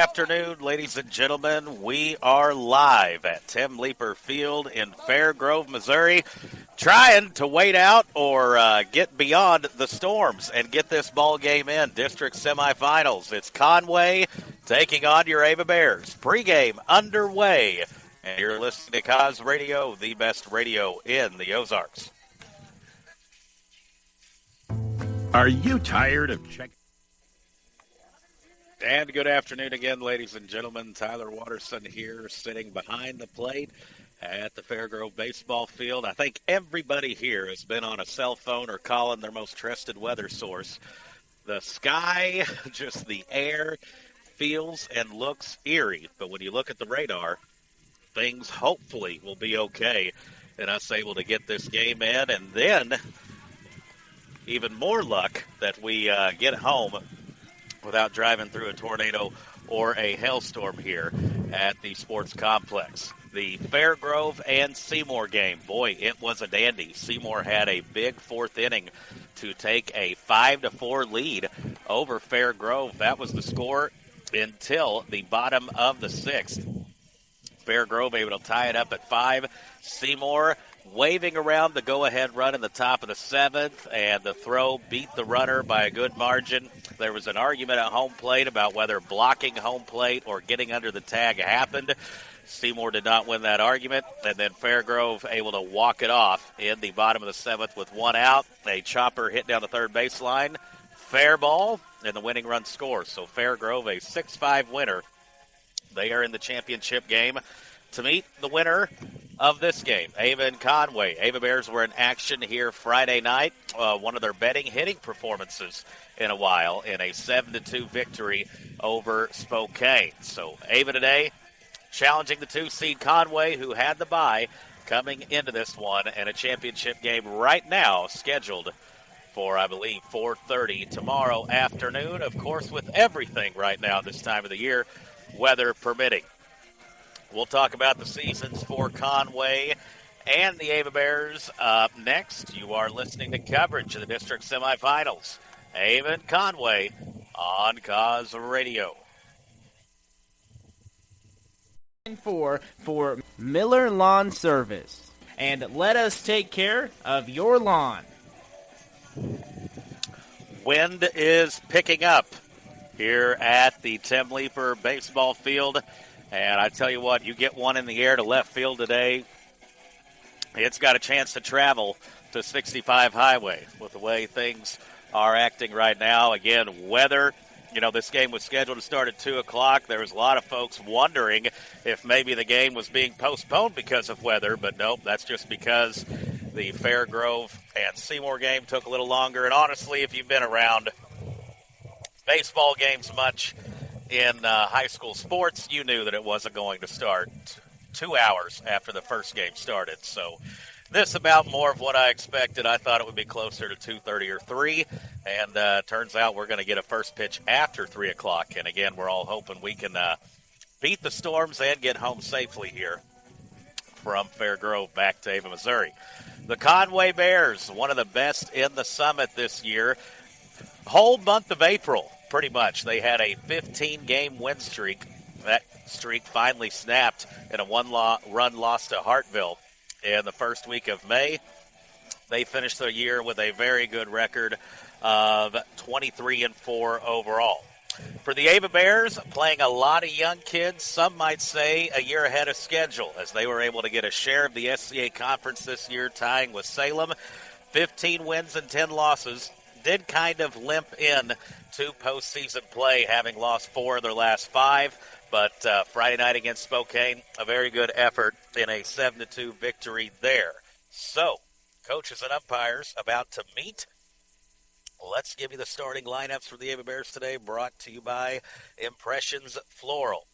Afternoon, ladies and gentlemen. We are live at Tim Leeper Field in Fairgrove, Missouri, trying to wait out or get beyond the storms and get this ball game in. District semifinals. It's Conway taking on your Ava Bears. Pregame underway, and you're listening to Cause Radio, the best radio in the Ozarks. Are you tired of checking? And good afternoon again, ladies and gentlemen. Tyler Watterson here, sitting behind the plate at the Fairgrove baseball field. I think everybody here has been on a cell phone or calling their most trusted weather source. The sky, just the air, feels and looks eerie. But when you look at the radar, things hopefully will be okay, and us able to get this game in. And then, even more luck that we get home without driving through a tornado or a hailstorm here at the sports complex. The Fairgrove and Seymour game, boy, it was a dandy. Seymour had a big fourth inning to take a 5-4 lead over Fairgrove. That was the score until the bottom of the sixth. Fairgrove able to tie it up at 5. Seymour waving around the go-ahead run in the top of the seventh, and the throw beat the runner by a good margin. There was an argument at home plate about whether blocking home plate or getting under the tag happened. Seymour did not win that argument, and then Fairgrove able to walk it off in the bottom of the seventh with one out. A chopper hit down the third baseline. Fair ball, and the winning run scores. So Fairgrove, a 6-5 winner. They are in the championship game to meet the winner of this game, Ava and Conway. Ava Bears were in action here Friday night, one of their betting hitting performances in a while, in a 7-2 victory over Spokane. So Ava today challenging the 2-seed Conway, who had the bye, coming into this one, and a championship game right now scheduled for, I believe, 4:30 tomorrow afternoon. Of course, with everything right now this time of the year, weather permitting. We'll talk about the seasons for Conway and the Ava Bears up next. You are listening to coverage of the district semifinals. Ava and Conway on Cause Radio. For Miller Lawn Service. And let us take care of your lawn. Wind is picking up here at the Tim Leeper baseball field. And I tell you what, you get one in the air to left field today, it's got a chance to travel to 65 Highway with the way things are acting right now. Again, weather, this game was scheduled to start at 2 o'clock. There was a lot of folks wondering if maybe the game was being postponed because of weather, but nope, that's just because the Fairgrove and Seymour game took a little longer. And honestly, if you've been around baseball games much in high school sports, you knew that it wasn't going to start 2 hours after the first game started. So this about more of what I expected. I thought it would be closer to 2:30 or 3, and turns out we're going to get a first pitch after 3 o'clock. And again, we're all hoping we can beat the storms and get home safely here from Fairgrove back to Ava, Missouri. The Conway Bears, one of the best in the Summit this year. Whole month of April, pretty much. They had a 15-game win streak. That streak finally snapped in a one-run loss to Hartville in the first week of May. They finished the year with a very good record of 23-4 overall. For the Ava Bears, playing a lot of young kids, some might say a year ahead of schedule, as they were able to get a share of the SCA Conference this year, tying with Salem. 15 wins and 10 losses. Did kind of limp in to postseason play, having lost 4 of their last 5. But Friday night against Spokane, a very good effort in a 7-2 victory there. So, coaches and umpires about to meet. Let's give you the starting lineups for the Ava Bears today, brought to you by Impressions Floral.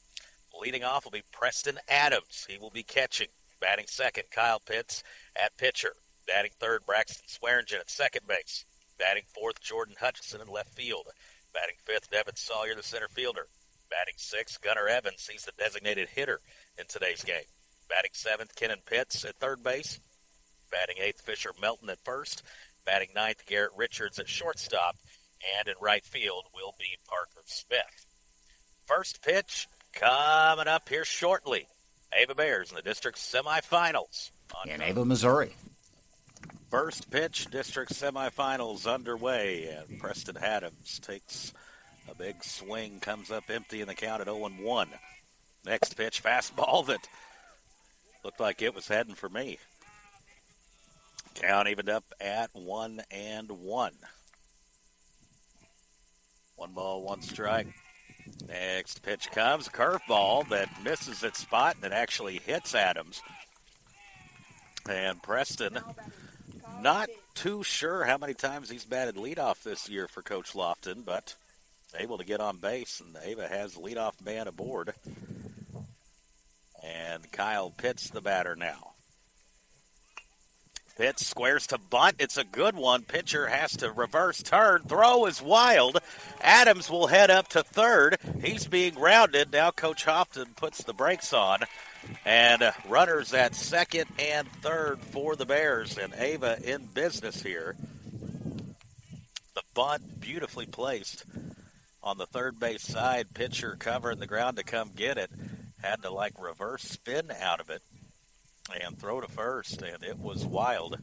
Leading off will be Preston Adams. He will be catching. Batting second, Kyle Pitts at pitcher. Batting third, Braxton Swearingen at second base. Batting fourth, Jordan Hutchinson in left field. Batting fifth, Devin Sawyer, the center fielder. Batting sixth, Gunnar Evans. He's the designated hitter in today's game. Batting seventh, Kenan Pitts at third base. Batting eighth, Fisher Melton at first. Batting ninth, Garrett Richards at shortstop. And in right field will be Parker Smith. First pitch coming up here shortly. Ava Bears in the district semifinals. In Ava, Missouri. First pitch, district semifinals underway, and Preston Adams takes a big swing, comes up empty in the count at 0-1. Next pitch, fastball that looked like it was heading for me. Count evened up at 1-1. 1 ball, 1 strike. Next pitch comes, curveball that misses its spot and it actually hits Adams. And Preston, not too sure how many times he's batted leadoff this year for Coach Lofton, but able to get on base, and Ava has the leadoff man aboard. And Kyle Pitts, the batter now. Pitts squares to bunt. It's a good one. Pitcher has to reverse turn. Throw is wild. Adams will head up to third. He's being rounded. Now Coach Houghton puts the brakes on. And runners at second and third for the Bears. And Ava in business here. The bunt beautifully placed on the third base side. Pitcher covering the ground to come get it. Had to reverse spin out of it and throw to first, and it was wild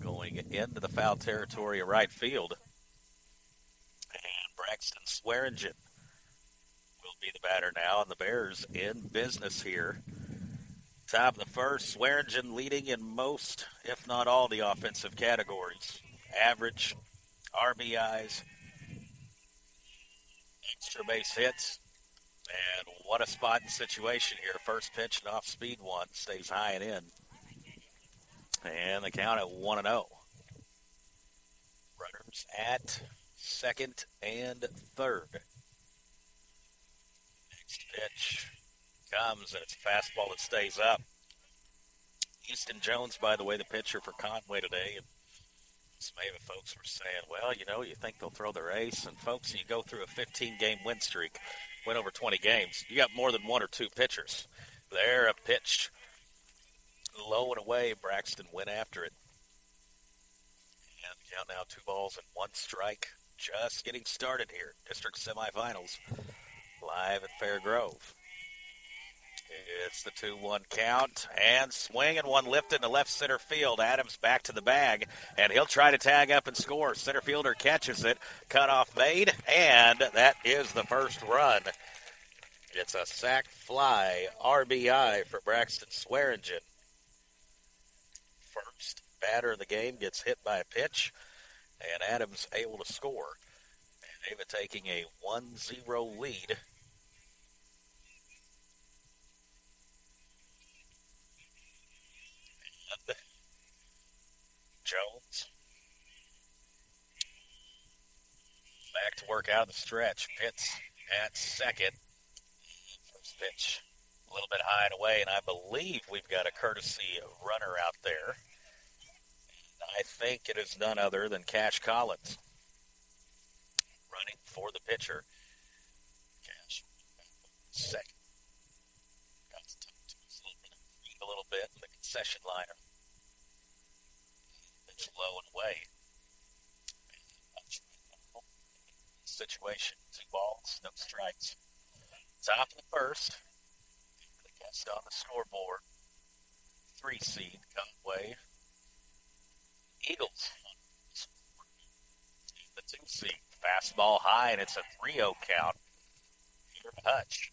going into the foul territory of right field. And Braxton Swearingen will be the batter now, and the Bears in business here. Top of the first, Swearingen leading in most, if not all, the offensive categories. Average, RBIs, extra base hits. And what a spot and situation here. First pitch and off speed one. Stays high and in. And the count at 1-0. Runners at second and third. Next pitch comes, and it's a fastball that stays up. Easton Jones, by the way, the pitcher for Conway today. And some Ava folks were saying, well, you think they'll throw their ace. And, folks, you go through a 15-game win streak, win over 20 games, you got more than one or two pitchers. There, a pitch low and away. Braxton went after it. And count now 2 balls and 1 strike. Just getting started here. District semifinals live at Fair Grove. It's the 2-1 count, and swing and one lifted to left center field. Adams back to the bag, and he'll try to tag up and score. Center fielder catches it, cutoff made, and that is the first run. It's a sac fly RBI for Braxton Swearingen. First batter of the game gets hit by a pitch, and Adams able to score. And Ava taking a 1-0 lead. Jones back to work out of the stretch. Pitts at second. First pitch a little bit high and away, and I believe we've got a courtesy runner out there. I think it is none other than Cash Collins running for the pitcher. Cash second. Got to talk to his a little bit in the concession liner. It's low and away. Situation, 2 balls, no strikes. Top of the first. The guest on the scoreboard. 3 seed, Conway. Eagles. The 2 seed. Fastball high, and it's a 3-0 count. Here, Hutch.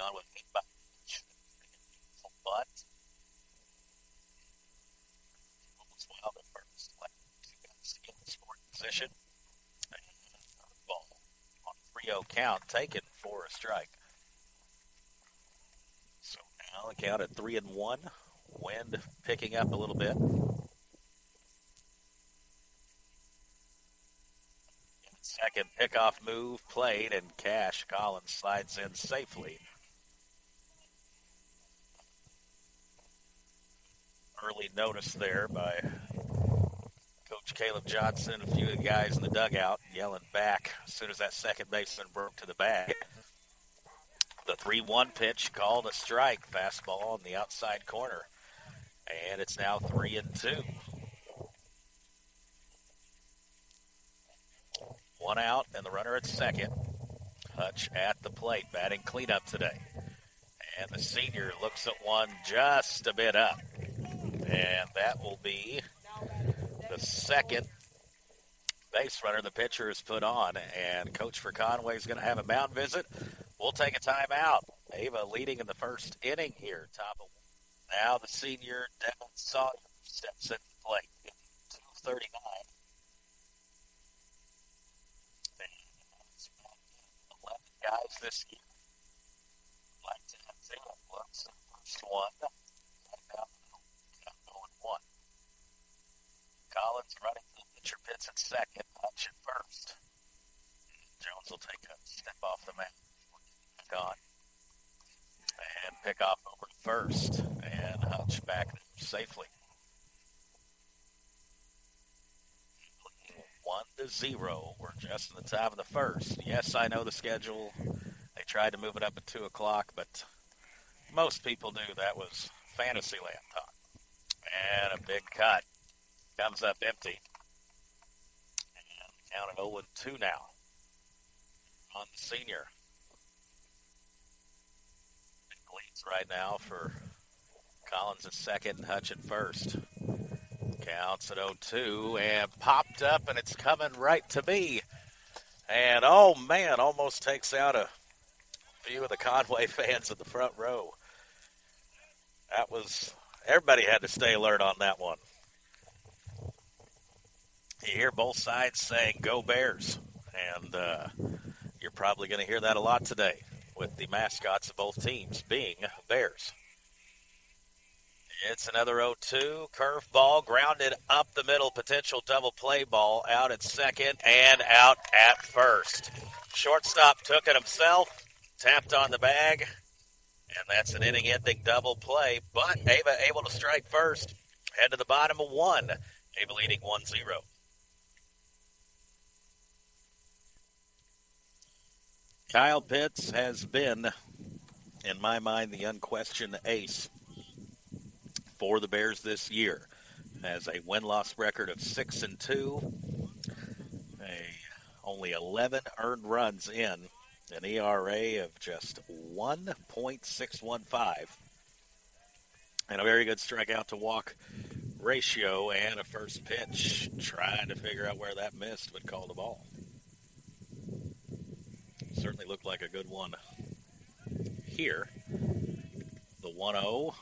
On with hit by pitch. But was wild at first. Two guys in the scoring position. Ball on 3-0 count, taken for a strike. So now the count at 3-1. Wind picking up a little bit. Second pickoff move played, and Cash Collins slides in safely. Early notice there by Coach Caleb Johnson. A few of the guys in the dugout yelling back as soon as that second baseman broke to the bag. The 3-1 pitch called a strike. Fastball on the outside corner. And it's now 3-2. One out and the runner at second. Hutch at the plate, batting cleanup today. And the senior looks at one just a bit up. And that will be the second base runner the pitcher has put on. And Coach for Conway is going to have a mound visit. We'll take a timeout. Ava leading in the first inning here. Top of now the senior Devin Sawyer steps at the plate. 2:39. 11 guys this year. Like to have 0 looks. The first one. And now 0-1. Collins running to the pitcher, pits at second. Hutch at first. Jones will take a step off the mound. Back on. And pick off over to first. And Hutch back there safely. 1-0. We're just in the time of the first. Yes, I know the schedule. They tried to move it up at 2 o'clock, but most people knew that was Fantasyland talk. And a big cut. Comes up empty. And count at 0-2 now on the senior. Big leads right now for Collins at second and Hutch at first. Counts at 0-2 and popped up, and it's coming right to me. And, oh, man, almost takes out a few of the Conway fans in the front row. That was – everybody had to stay alert on that one. You hear both sides saying, "Go Bears," and you're probably going to hear that a lot today with the mascots of both teams being Bears. It's another 0-2. Curveball grounded up the middle. Potential double play ball out at second and out at first. Shortstop took it himself, tapped on the bag, and that's an inning-ending double play. But Ava able to strike first. Head to the bottom of 1. Ava leading 1-0. Kyle Pitts has been, in my mind, the unquestioned ace for the Bears this year. Has a win-loss record of 6-2, only 11 earned runs in, an ERA of just 1.615, and a very good strikeout to walk ratio, and a first pitch trying to figure out where that missed, but called the ball. Certainly looked like a good one here. The 1-0.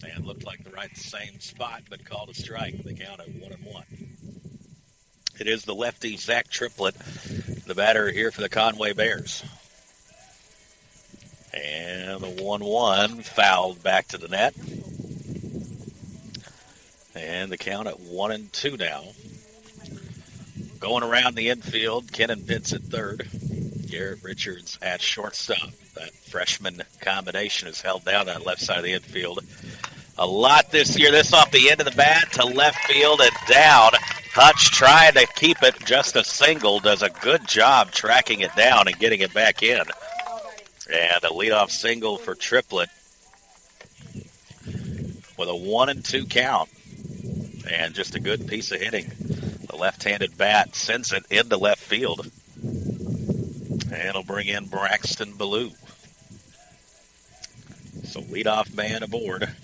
And looked like the right same spot, but called a strike. They count at 1-1. It is the lefty Zach Triplett, the batter here for the Conway Bears. And the 1-1 fouled back to the net. And the count at 1-2 now. Going around the infield, Kennan Pitts at third. Garrett Richards at shortstop. That freshman combination is held down on the left side of the infield a lot this year. This off the end of the bat to left field and down. Hutch trying to keep it just a single. Does a good job tracking it down and getting it back in. And a leadoff single for Triplett with a 1-2 count. And just a good piece of hitting. The left-handed bat sends it into left field. And it'll bring in Braxton Ballou. So leadoff man aboard.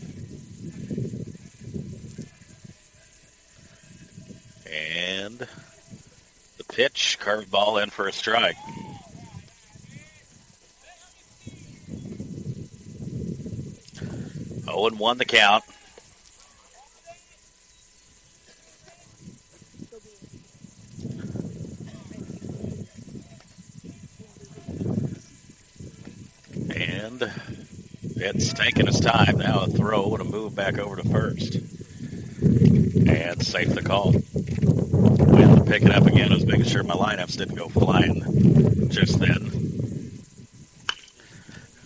And the pitch, curveball in for a strike. Oh, and 1 the count. And it's taking his time. Now a throw and a move back over to first. And safe the call. We have to pick it up again. I was making sure my lineups didn't go flying just then.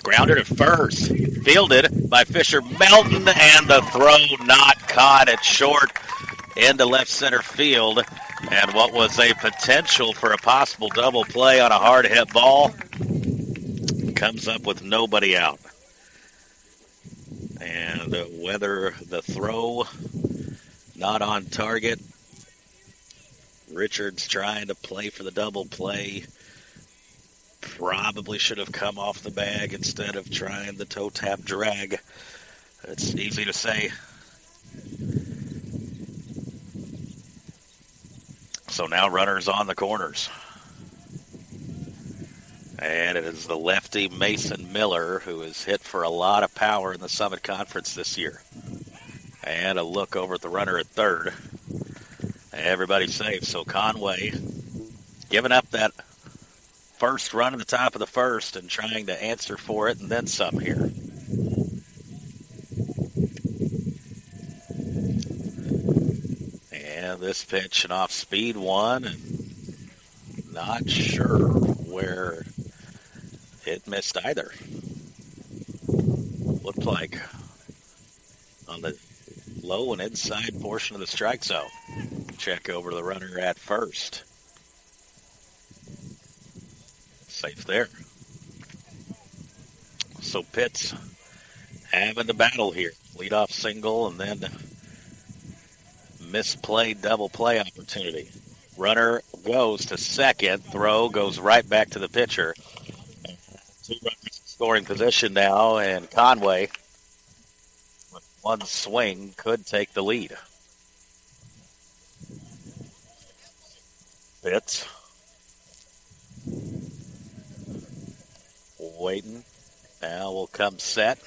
Grounded at first. Fielded by Fisher Melton, and the throw not caught at short into left center field. And what was a potential for a possible double play on a hard hit ball comes up with nobody out. And whether the throw not on target Richards trying to play for the double play. Probably should have come off the bag instead of trying the toe tap drag. It's easy to say. So now runners on the corners. And it is the lefty Mason Miller who has hit for a lot of power in the Summit Conference this year. And a look over at the runner at third. Everybody's safe. So Conway giving up that first run in the top of the first and trying to answer for it and then some here. And this pitch, an off-speed one, and not sure where it missed either. Looked like on the low and inside portion of the strike zone. Check over to the runner at first. Safe there. So Pitts having to battle here. Leadoff single and then misplayed double play opportunity. Runner goes to second. Throw goes right back to the pitcher. 2 runners in scoring position now, and Conway, with one swing, could take the lead. Pitts waiting. Now will come set.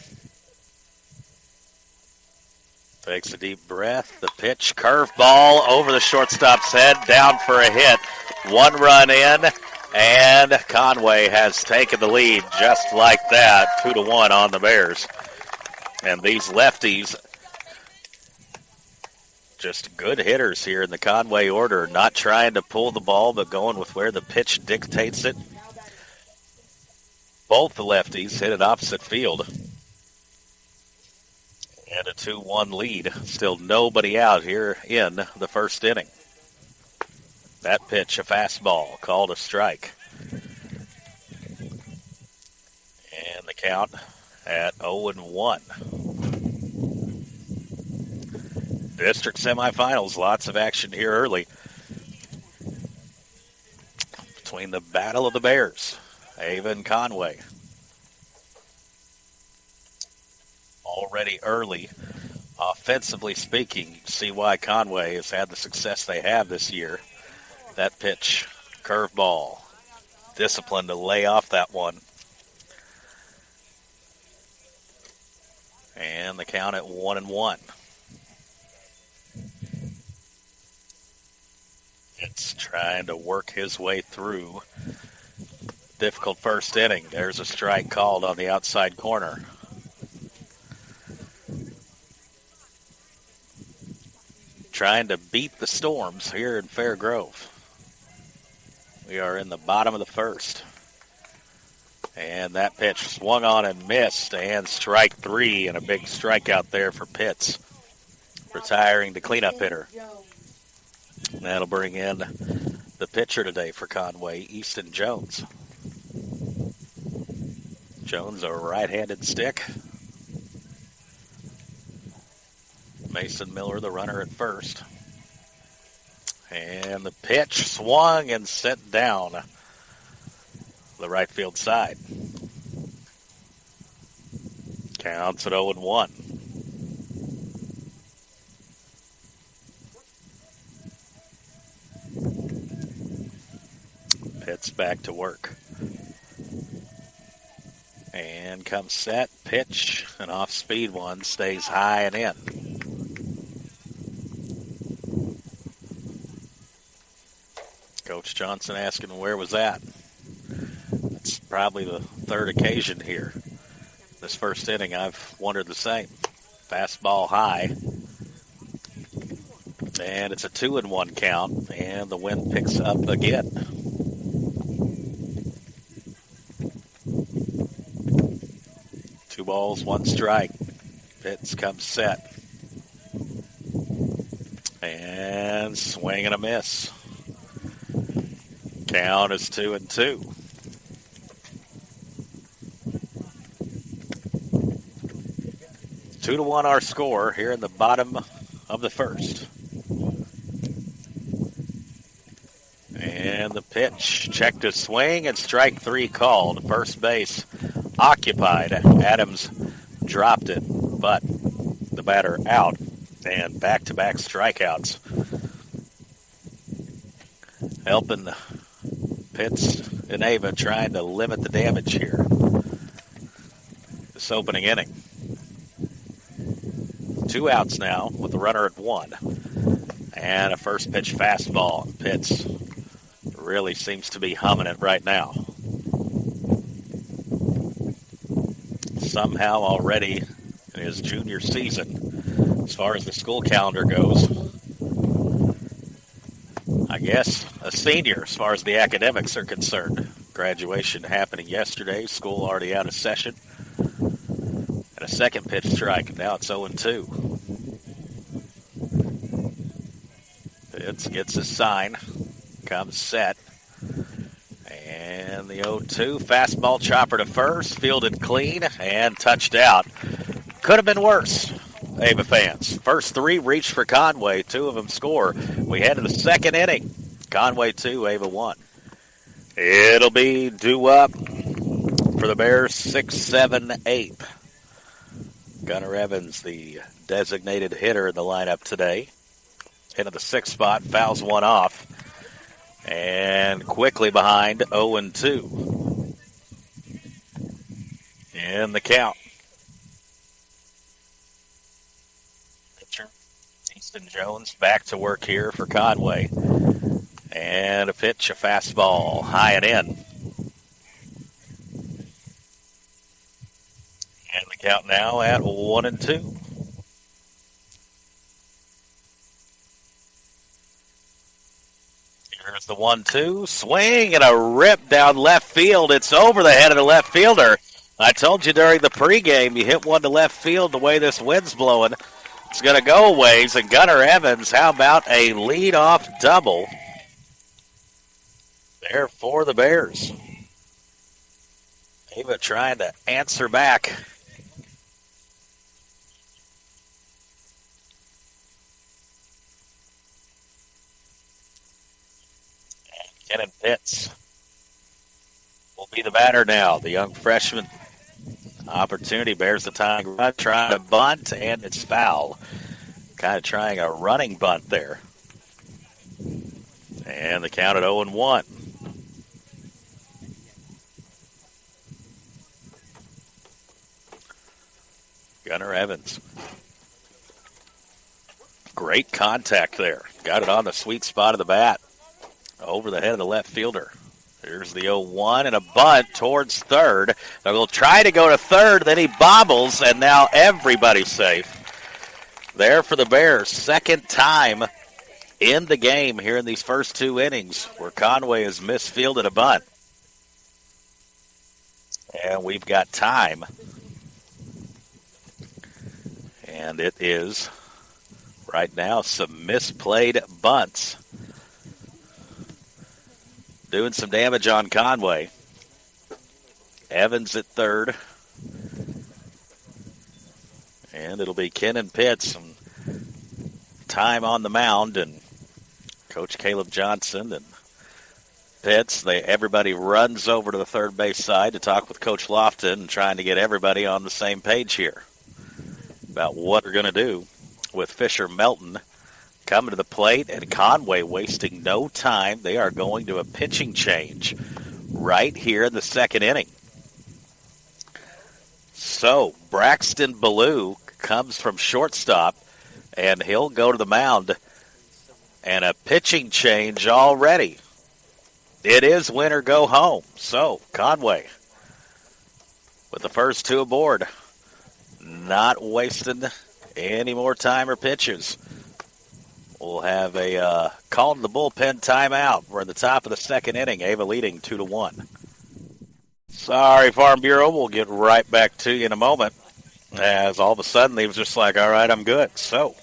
Takes a deep breath. The pitch, curveball over the shortstop's head, down for a hit. 1 run in, and Conway has taken the lead just like that, 2-1 on the Bears. And these lefties, just good hitters here in the Conway order, not trying to pull the ball, but going with where the pitch dictates it. Both the lefties hit it opposite field. And a 2-1 lead. Still nobody out here in the first inning. That pitch, a fastball, called a strike. And the count at 0-1. District semifinals, lots of action here early. Between the Battle of the Bears, Ava and Conway. Already early, offensively speaking, you see why Conway has had the success they have this year. That pitch, curveball, discipline to lay off that one. And the count at 1-1. It's trying to work his way through difficult first inning. There's a strike called on the outside corner. Trying to beat the Storms here in Fair Grove. We are in the bottom of the first. And that pitch swung on and missed, and strike 3, and a big strikeout there for Pitts, retiring the cleanup hitter. That'll bring in the pitcher today for Conway, Easton Jones. Jones, a right-handed stick. Mason Miller, the runner at first. And the pitch swung and sent down the right field side. Counts at 0-1. Pitts back to work. And comes set, pitch, an off-speed one, stays high and in. Coach Johnson asking where was that? It's probably the third occasion here. This first inning, I've wondered the same. Fastball high. And it's a 2-1 count, and the wind picks up again. Two balls, one strike. Pitts comes set. And swing and a miss. Count is 2-2. 2-1 our score here in the bottom of the first. And the pitch, check to swing, and strike 3 called. First base occupied. Adams dropped it, but the batter out, and back-to-back strikeouts. Helping Pitts and Ava trying to limit the damage here this opening inning. 2 outs now with the runner at 1. And a first pitch fastball. Pitts really seems to be humming it right now. Somehow already in his junior season, as far as the school calendar goes, I guess a senior as far as the academics are concerned. Graduation happening yesterday, school already out of session. And a second pitch strike, and now it's 0-2. Pitts gets his sign, comes set. And the 0-2, fastball chopper to first, fielded clean, and touched out. Could have been worse, Ava fans. First 3 reached for Conway, 2 of them score. We head to the second inning. Conway 2, Ava 1. It'll be due up for the Bears, 6, 7, 8. Gunnar Evans, the designated hitter in the lineup today. Into the 6th spot, fouls one off. And quickly behind, 0-2. In the count. Pitcher, Easton Jones, back to work here for Conway. And a pitch, a fastball, high and in. And the count now at 1-2. Here's the 1-2, swing and a rip down left field. It's over the head of the left fielder. I told you during the pregame, you hit one to left field the way this wind's blowing. It's going to go a ways, and Gunnar Evans, how about a leadoff double there for the Bears. Ava trying to answer back. Kenan Pitts will be the batter now. The young freshman opportunity bears the tying run, trying to bunt, and it's foul. Kind of trying a running bunt there. And the count at 0-1. Gunnar Evans. Great contact there. Got it on the sweet spot of the bat. Over the head of the left fielder. Here's the 0-1 and a bunt towards third. They'll try to go to third, then he bobbles, and now everybody's safe. There for the Bears. Second time in the game here in these first 2 innings where Conway has misfielded a bunt. And we've got time. And it is, right now, some misplayed bunts. Doing some damage on Conway. Evans at third. And it'll be Kenan Pitts. Some time on the mound. And Coach Caleb Johnson and Pitts, everybody runs over to the third base side to talk with Coach Lofton and trying to get everybody on the same page here about what they're going to do with Fisher Melton coming to the plate, and Conway wasting no time. They are going to a pitching change right here in the second inning. So Braxton Ballou comes from shortstop, and he'll go to the mound. And a pitching change already. It is win or go home. So Conway with the first 2 aboard. Not wasting any more time or pitches. We'll have a call to the bullpen timeout. We're at the top of the second inning. Ava leading 2-1. Sorry, Farm Bureau. We'll get right back to you in a moment. As all of a sudden, he was just like, all right, I'm good. So,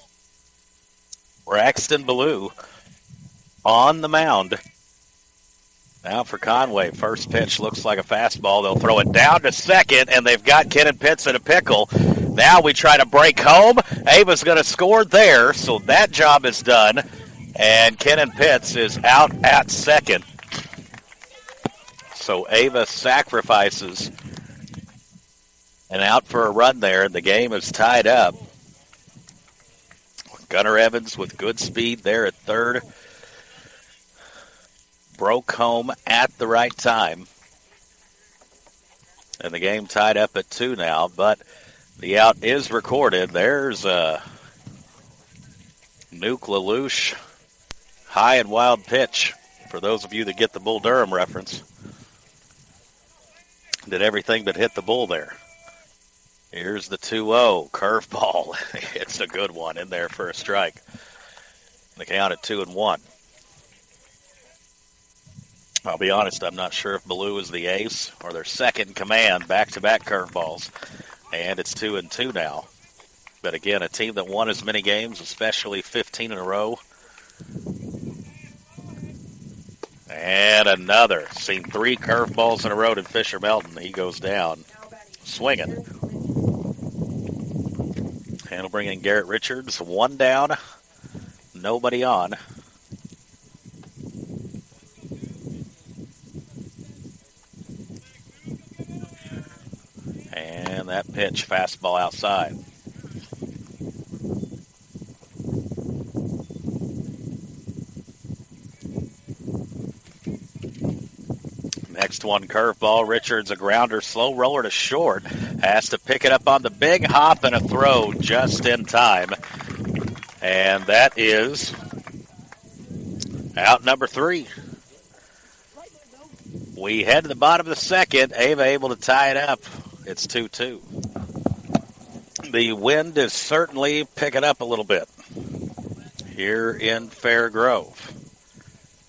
Braxton Ballou on the mound. Now for Conway. First pitch looks like a fastball. They'll throw it down to second, and they've got Kenan Pitts in a pickle. Now we try to break home. Ava's going to score there, so that job is done. And Kenan Pitts is out at second. So Ava sacrifices and out for a run there, and the game is tied up. Gunnar Evans with good speed there at third. Broke home at the right time. And the game tied up at 2 now, but the out is recorded. There's a Nuke LaLoosh high and wild pitch for those of you that get the Bull Durham reference. Did everything but hit the bull there. Here's the 2-0 curveball. It's a good one in there for a strike. The count at 2-1. I'll be honest, I'm not sure if Ballou is the ace or their second command, back-to-back curveballs. And it's 2-2 now. But again, a team that won as many games, especially 15 in a row. And another. Seen 3 curveballs in a row to Fisher Melton. He goes down swinging. And we'll bring in Garrett Richards. 1 down, nobody on. And that pitch, fastball outside. Next one, curveball. Richards, a grounder, slow roller to short. Has to pick it up on the big hop and a throw just in time. And that is out number 3. We head to the bottom of the second. Ava able to tie it up. It's 2-2. The wind is certainly picking up a little bit here in Fair Grove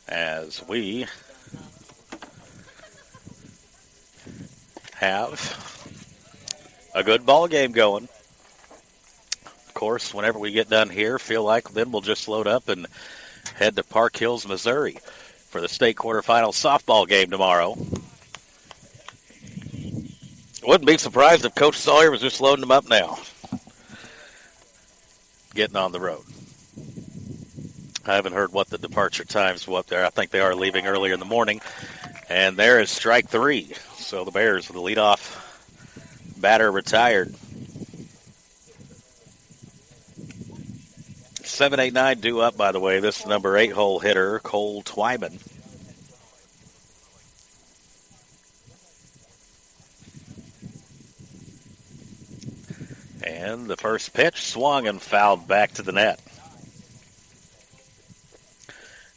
as we have a good ball game going. Of course, whenever we get done here, feel like then we'll just load up and head to Park Hills, Missouri for the state quarterfinal softball game tomorrow. Wouldn't be surprised if Coach Sawyer was just loading them up now. Getting on the road. I haven't heard what the departure times were up there. I think they are leaving earlier in the morning. And there is strike 3. So the Bears with the leadoff batter retired. 7-8-9 due up, by the way. This is number 8 hole hitter, Cole Twyman. And the first pitch swung and fouled back to the net.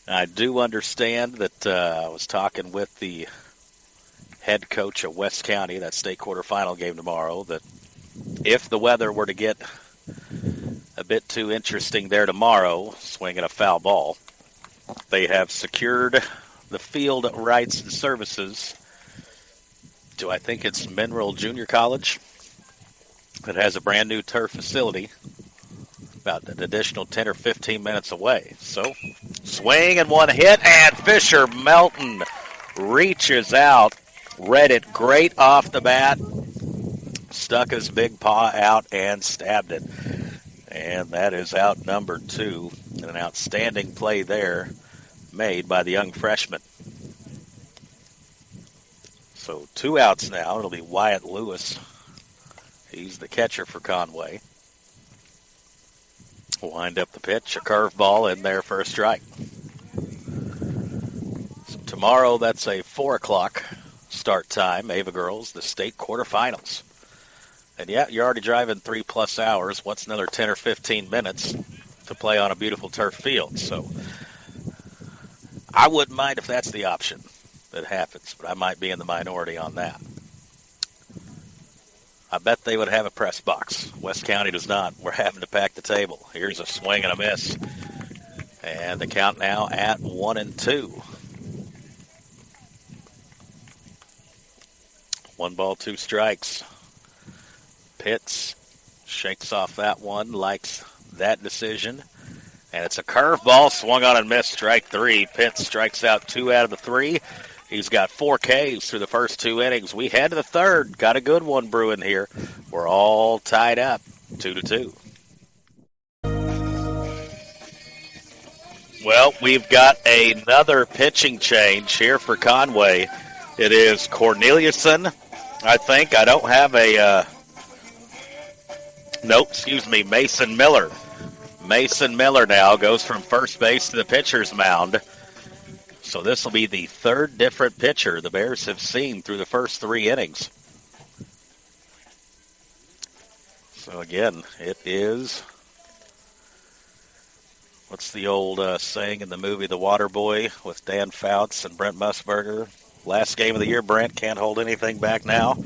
I do understand that I was talking with the head coach of West County, that state quarterfinal game tomorrow, that if the weather were to get a bit too interesting there tomorrow, swinging a foul ball, they have secured the field rights and services to, I think it's Mineral Junior College. It has a brand new turf facility about an additional 10 or 15 minutes away. So, swing and one hit, and Fisher Melton reaches out, read it great off the bat, stuck his big paw out and stabbed it. And that is out number 2. And an outstanding play there made by the young freshman. So 2 outs now. It'll be Wyatt Lewis. He's the catcher for Conway. Wind up the pitch, a curveball in there for a strike. So tomorrow, that's a 4 o'clock start time. Ava girls, the state quarterfinals. And yeah, you're already driving 3+ hours. What's another 10 or 15 minutes to play on a beautiful turf field? So I wouldn't mind if that's the option that happens, but I might be in the minority on that. I bet they would have a press box. West County does not. We're having to pack the table. Here's a swing and a miss. And the count now at 1-2. 1 ball, 2 strikes. Pitts shakes off that one, likes that decision. And it's a curveball, swung on and missed, strike 3. Pitts strikes out 2 out of the 3. He's got 4 Ks through the first 2 innings. We head to the third. Got a good one brewing here. We're all tied up, 2-2. Well, we've got another pitching change here for Conway. It is Corneliuson, I think. I don't have a, nope, excuse me, Mason Miller. Mason Miller now goes from first base to the pitcher's mound. So this will be the third different pitcher the Bears have seen through the first 3 innings. So again, it is, what's the old saying in the movie The Water Boy with Dan Fouts and Brent Musburger? Last game of the year, Brent, can't hold anything back now.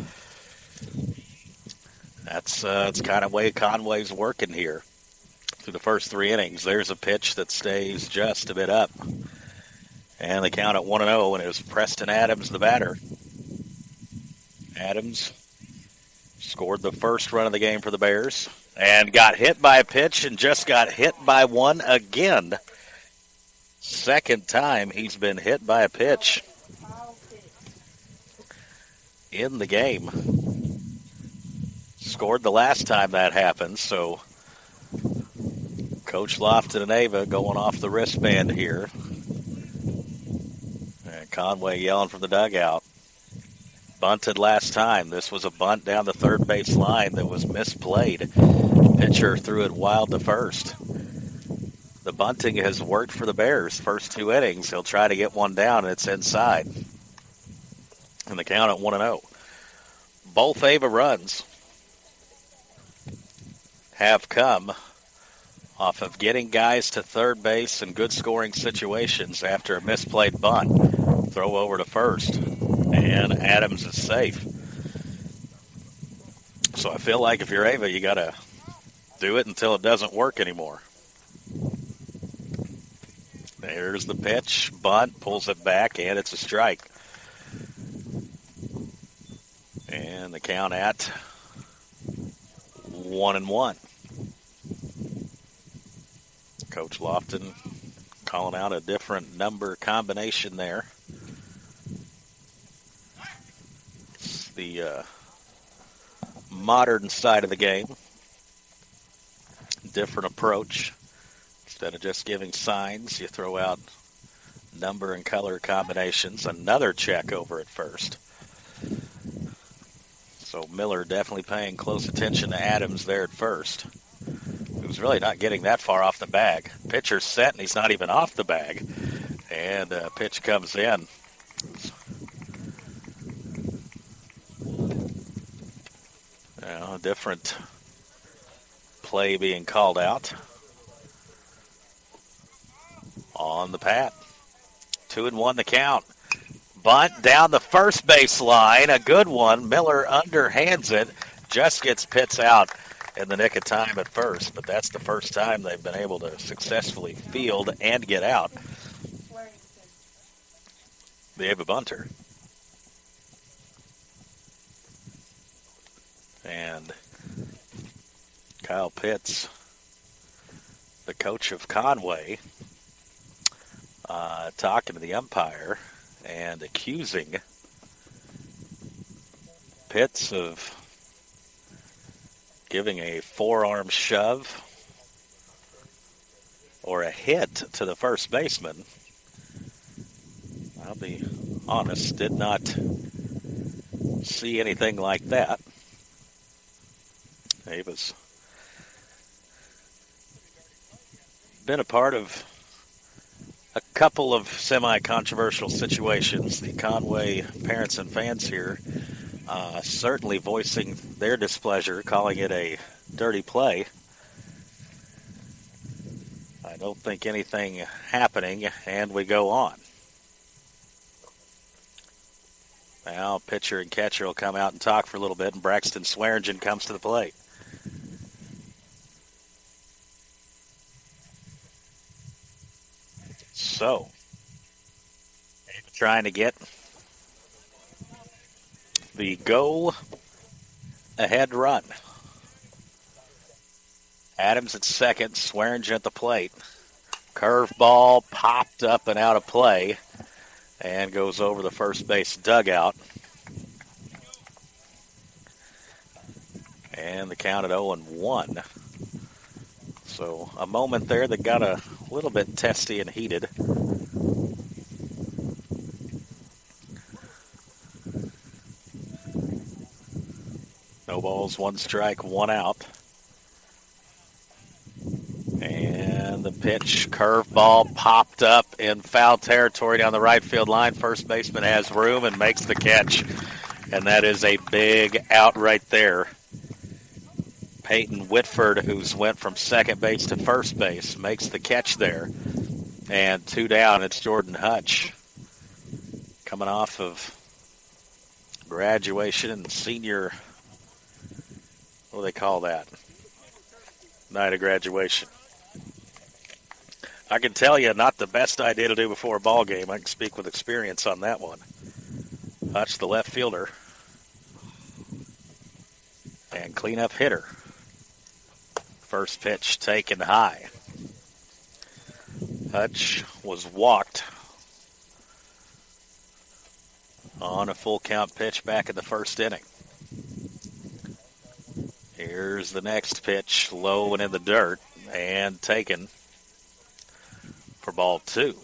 That's kind of way Conway's working here through the first 3 innings. There's a pitch that stays just a bit up. And they count at 1-0, and it was Preston Adams, the batter. Adams scored the first run of the game for the Bears and got hit by a pitch and just got hit by one again. Second time he's been hit by a pitch in the game. Scored the last time that happened, so Coach Lofton and Ava going off the wristband here. And Conway yelling from the dugout. Bunted last time. This was a bunt down the third base line that was misplayed. Pitcher threw it wild to first. The bunting has worked for the Bears first 2 innings. He'll try to get one down, and it's inside. And the count at 1-0. Both Ava runs have come off of getting guys to third base in good scoring situations after a misplayed bunt. Throw over to first, and Adams is safe. So I feel like if you're Ava, you got to do it until it doesn't work anymore. There's the pitch, bunt, pulls it back, and it's a strike. And the count at 1-1. Coach Lofton calling out a different number combination there. It's the modern side of the game. Different approach. Instead of just giving signs, you throw out number and color combinations. Another check over at first. So Miller definitely paying close attention to Adams there at first. He was really not getting that far off the bag. Pitcher's set, and he's not even off the bag. And a pitch comes in. A different play being called out on the pad. 2-1 the count. Bunt down the first base line. A good one. Miller underhands it. Just gets Pitts out in the nick of time at first. But that's the first time they've been able to successfully field and get out the Ava bunter. And Kyle Pitts, the coach of Conway, talking to the umpire and accusing Pitts of giving a forearm shove or a hit to the first baseman. I'll be honest, did not see anything like that. Ava's been a part of a couple of semi-controversial situations. The Conway parents and fans here certainly voicing their displeasure, calling it a dirty play. I don't think anything happening, and we go on. Now pitcher and catcher will come out and talk for a little bit, and Braxton Swearingen comes to the plate. So, trying to get the go-ahead run. Adams at second, Swearingen at the plate. Curveball popped up and out of play and goes over the first base dugout. And the count at 0-1. So a moment there that got a little bit testy and heated. No balls, one strike, one out. And the pitch, curveball, popped up in foul territory down the right field line. First baseman has room and makes the catch. And that is a big out right there. Peyton Whitford, who's went from second base to first base, makes the catch there. And two down, it's Jordan Hutch. Coming off of graduation and senior, what do they call that? Night of graduation. I can tell you, not the best idea to do before a ball game. I can speak with experience on that one. Hutch, the left fielder, and cleanup hitter. First pitch taken high. Hutch was walked on a full count pitch back in the first inning. Here's the next pitch, low and in the dirt, and taken for ball two.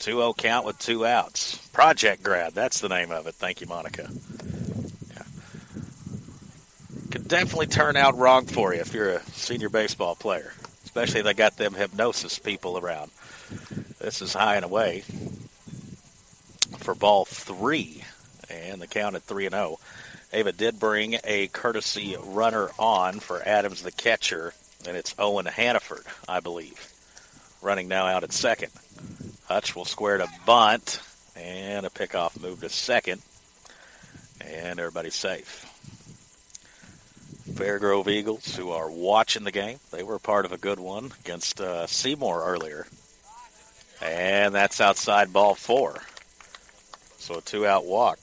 2-0 count with two outs. Project grad, that's the name of it. Thank you, Monica. Yeah. Can definitely turn out wrong for you if you're a senior baseball player, especially if they got them hypnosis people around. This is high and away for ball three, and the count at 3-0. Ava did bring a courtesy runner on for Adams, the catcher, and it's Owen Hannaford, I believe, running now out at second. Hutch will square to bunt, and a pickoff move to second, and everybody's safe. Fairgrove Eagles, who are watching the game, they were part of a good one against Seymour earlier, and that's outside ball four. So a two-out walk.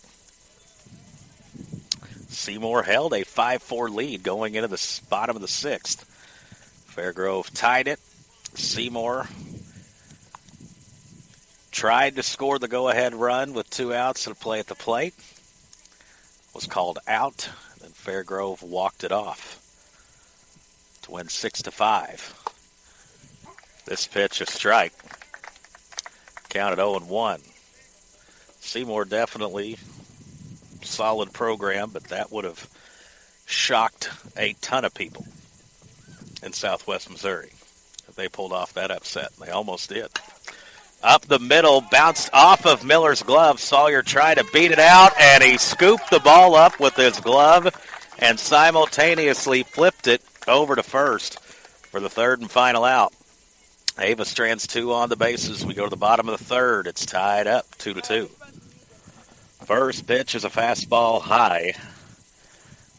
Seymour held a 5-4 lead going into the bottom of the sixth. Fairgrove tied it. Seymour tried to score the go-ahead run with two outs and a play at the plate. Was called out, and then Fairgrove walked it off to win 6-5. This pitch a strike. Counted 0-1. Seymour definitely solid program, but that would have shocked a ton of people in Southwest Missouri if they pulled off that upset. They almost did. Up the middle, bounced off of Miller's glove. Sawyer tried to beat it out, and he scooped the ball up with his glove and simultaneously flipped it over to first for the third and final out. Ava strands two on the bases. We go to the bottom of the third. It's tied up 2-2. First pitch is a fastball high,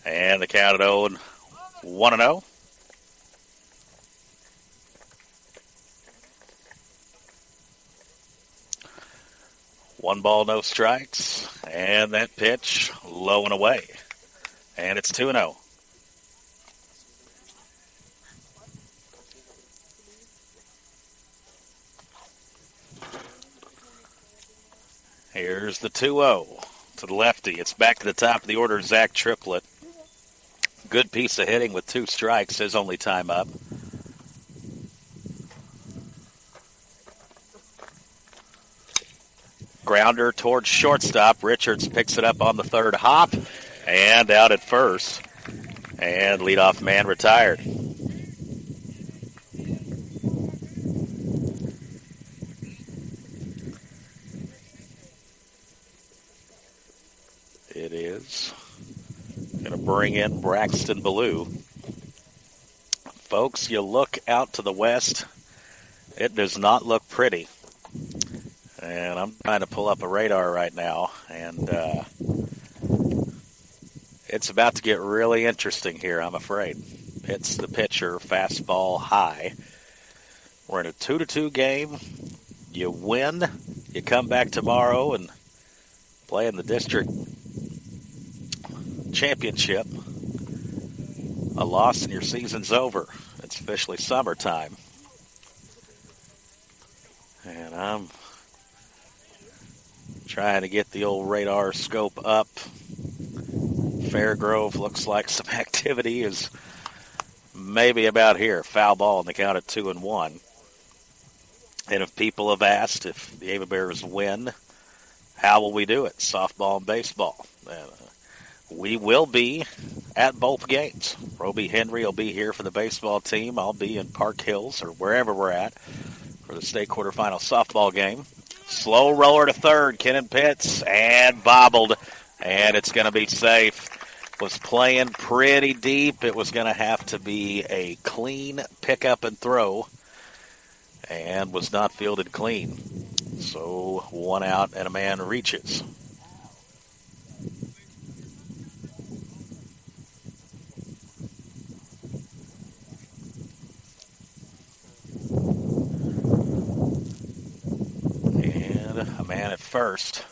and the count at 1-0. One ball, no strikes, and that pitch low and away, and it's 2-0. Here's the 2-0 to the lefty. It's back to the top of the order, Zach Triplett. Good piece of hitting with two strikes, his only time up. Grounder towards shortstop. Richards picks it up on the third hop and out at first. And leadoff man retired. It is going to bring in Braxton Ballou. Folks, you look out to the west, it does not look pretty. And I'm trying to pull up a radar right now, and it's about to get really interesting here, I'm afraid. Hits the pitcher, fastball high. We're in a 2-2 game. You win, you come back tomorrow and play in the district championship. A loss and your season's over. It's officially summertime. And I'm trying to get the old radar scope up. Fairgrove looks like some activity is maybe about here. Foul ball in the count at 2-1. And if people have asked if the Ava Bears win, how will we do it? Softball and baseball. We will be at both games. Roby Henry will be here for the baseball team. I'll be in Park Hills or wherever we're at for the state quarterfinal softball game. Slow roller to third. Kennan Pitts and bobbled, and it's going to be safe. Was playing pretty deep. It was going to have to be a clean pickup and throw, and was not fielded clean. So 1 out and a man reaches. And a man at first.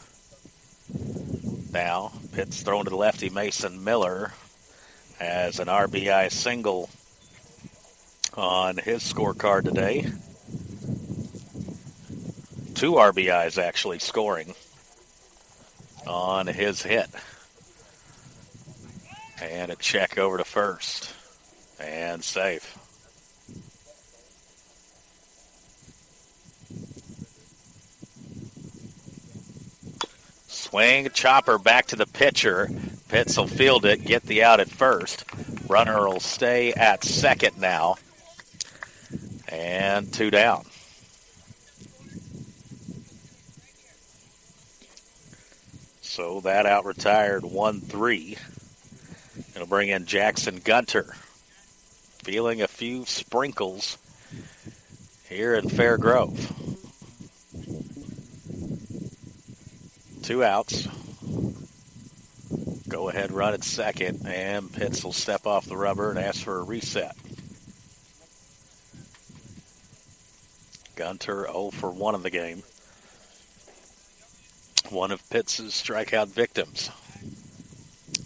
Now, Pitts thrown to the lefty, Mason Miller, as an RBI single on his scorecard today. 2 RBIs actually scoring on his hit. And a check over to first. And safe. Swing, chopper back to the pitcher. Pitts will field it, get the out at first. Runner will stay at second now. And 2 down. So that out retired 1-3. It'll bring in Jackson Gunter. Feeling a few sprinkles here in Fair Grove. 2 outs. Go ahead run at second, and Pitts will step off the rubber and ask for a reset. Gunter 0 for 1 in the game. One of Pitts' strikeout victims.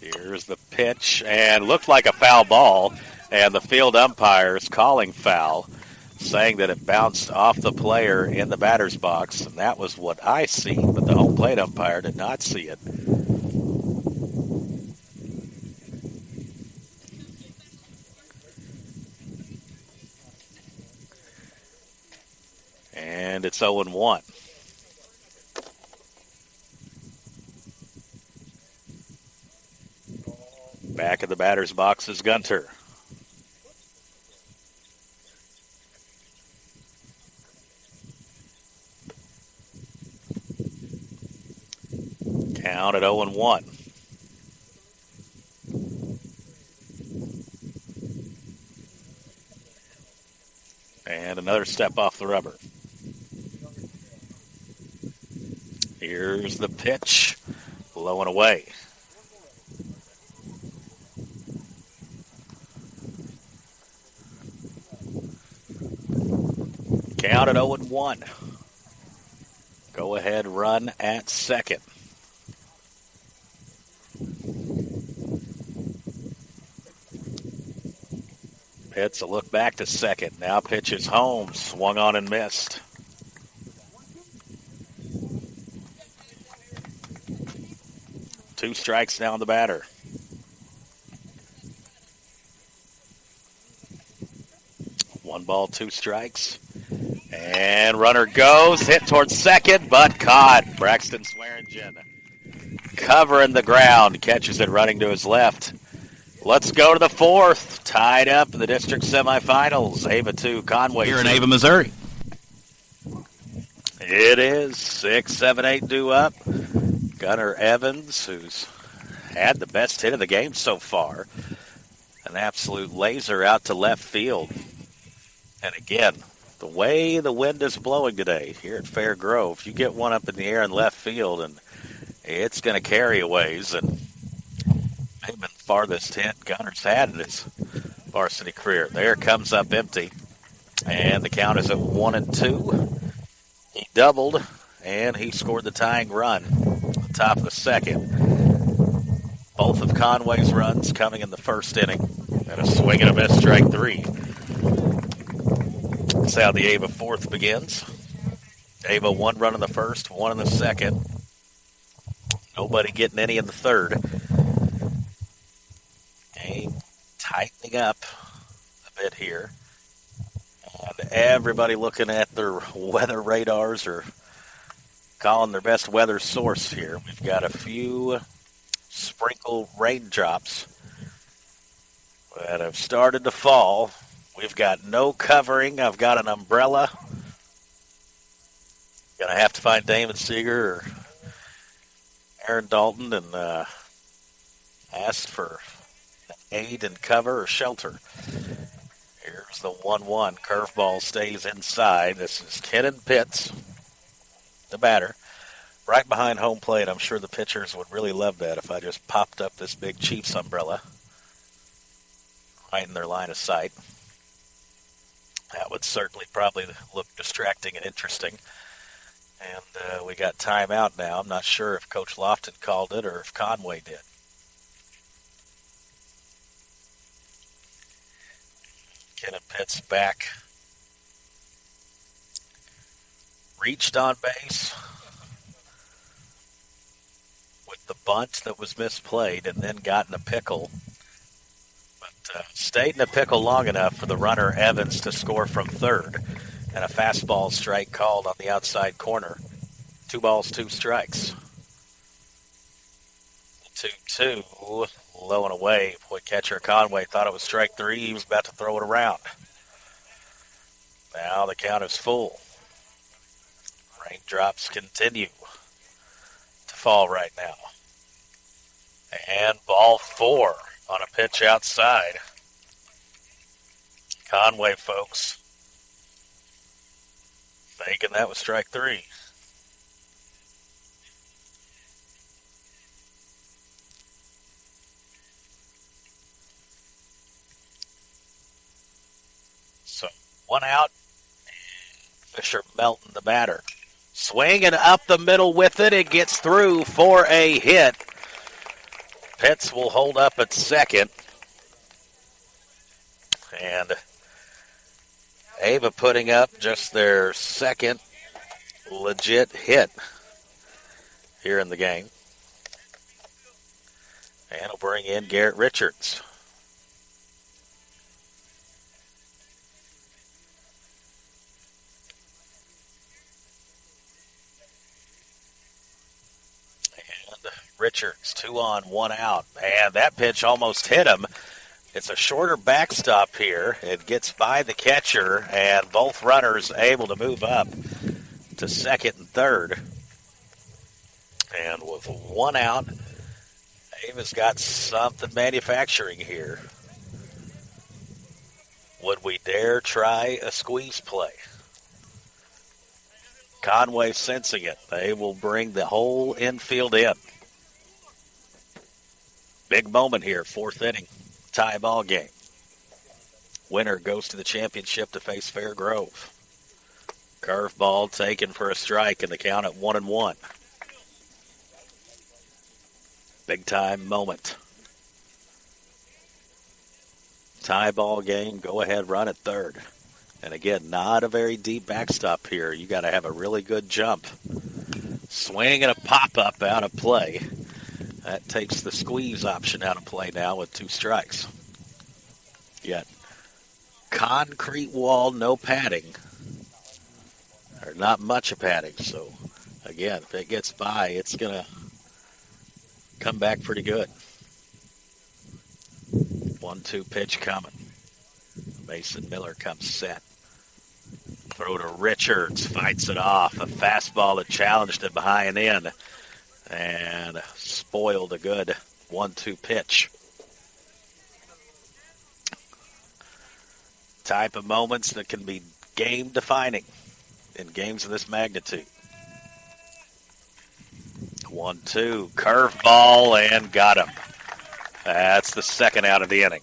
Here's the pitch, and looked like a foul ball, and the field umpire is calling foul, saying that it bounced off the player in the batter's box, and that was what I seen, but the home plate umpire did not see it. And it's 0-1. Back of the batter's box is Gunter. Count at 0-1. And another step off the rubber. Here's the pitch. Low and away. Count at 0-1. Go ahead run at second. Pitts a look back to second. Now pitches home. Swung on and missed. Two strikes now on the batter. One ball, 2 strikes. And runner goes. Hit towards second, but caught. Braxton Swearingen covering the ground. Catches it running to his left. Let's go to the 4th. Tied up in the district semifinals. Ava 2, Conway 2. Here in Ava, Missouri. It is 6, 7, 8 due up. Gunnar Evans, who's had the best hit of the game so far. An absolute laser out to left field. And again, the way the wind is blowing today here at Fair Grove, you get one up in the air in left field, and it's going to carry a ways. And maybe the farthest hit Gunner's had in his varsity career. There comes up empty, and the count is at 1-2. He doubled, and he scored the tying run at the top of the second. Both of Conway's runs coming in the first inning, and a swing and a miss, strike 3. That's how the Ava 4th begins. Ava 1 run in the first, 1 in the second. Nobody getting any in the third. Game tightening up a bit here. And everybody looking at their weather radars or calling their best weather source here. We've got a few sprinkled raindrops that have started to fall. We've got no covering. I've got an umbrella. Going to have to find Damon Seeger or Aaron Dalton and ask for aid and cover or shelter. Here's the 1-1. Curveball stays inside. This is Kenan Pitts, the batter. Right behind home plate. I'm sure the pitchers would really love that if I just popped up this big Chiefs umbrella right in their line of sight. That would certainly probably look distracting and interesting. And we got timeout now. I'm not sure if Coach Lofton called it or if Conway did. Kenan Pitts back. Reached on base with the bunt that was misplayed and then got in a pickle. But stayed in a pickle long enough for the runner Evans to score from third. And a fastball strike called on the outside corner. 2 balls, 2 strikes. 2-2, low and away. Boy, catcher Conway thought it was strike 3. He was about to throw it around. Now the count is full. Raindrops continue to fall right now. And ball 4 on a pitch outside. Conway, folks, thinking that was strike 3. So 1 out. Fisher Melton, the batter. Swinging up the middle with it. It gets through for a hit. Pitts will hold up at second. And Ava putting up just their second legit hit here in the game. And will bring in Garrett Richards. And Richards, 2 on, 1 out. And that pitch almost hit him. It's a shorter backstop here. It gets by the catcher, and both runners able to move up to second and third. And with 1 out, Ava's got something manufacturing here. Would we dare try a squeeze play? Conway sensing it. They will bring the whole infield in. Big moment here, 4th inning. Tie ball game. Winner goes to the championship to face Fair Grove. Curveball taken for a strike and the count at 1-1. Big time moment. Tie ball game, go ahead, run at third. And again, not a very deep backstop here. You got to have a really good jump. Swing and a pop-up out of play. That takes the squeeze option out of play now with 2 strikes. You got concrete wall, no padding. Or not much of padding. So, again, if it gets by, it's going to come back pretty good. 1-2 pitch coming. Mason Miller comes set. Throw to Richards. Fights it off. A fastball that challenged it behind in. And spoiled a good 1-2 pitch. Type of moments that can be game-defining in games of this magnitude. 1-2, curveball, and got him. That's the second out of the inning.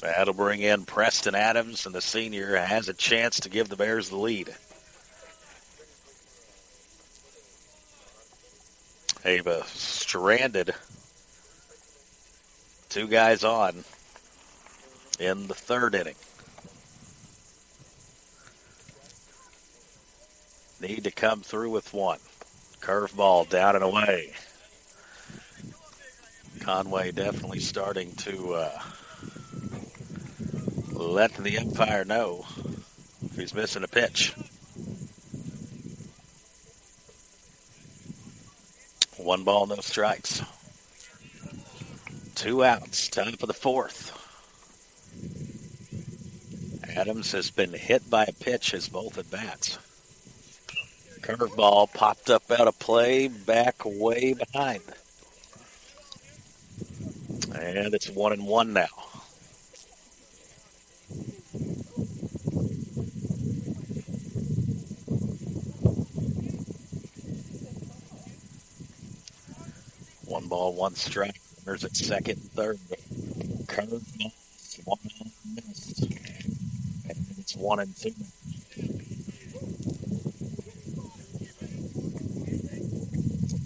That'll bring in Preston Adams, and the senior has a chance to give the Bears the lead. Ava stranded 2 guys on in the 3rd inning. Need to come through with 1. Curveball down and away. Conway definitely starting to let the umpire know if he's missing a pitch. One ball, no strikes. 2 outs, top of the fourth. Adams has been hit by a pitch his both at bats. Curveball popped up out of play, back way behind. And it's 1-1 now. One ball, one strike. Runners at second and third. Curveball, swung on and missed. And it's 1-2.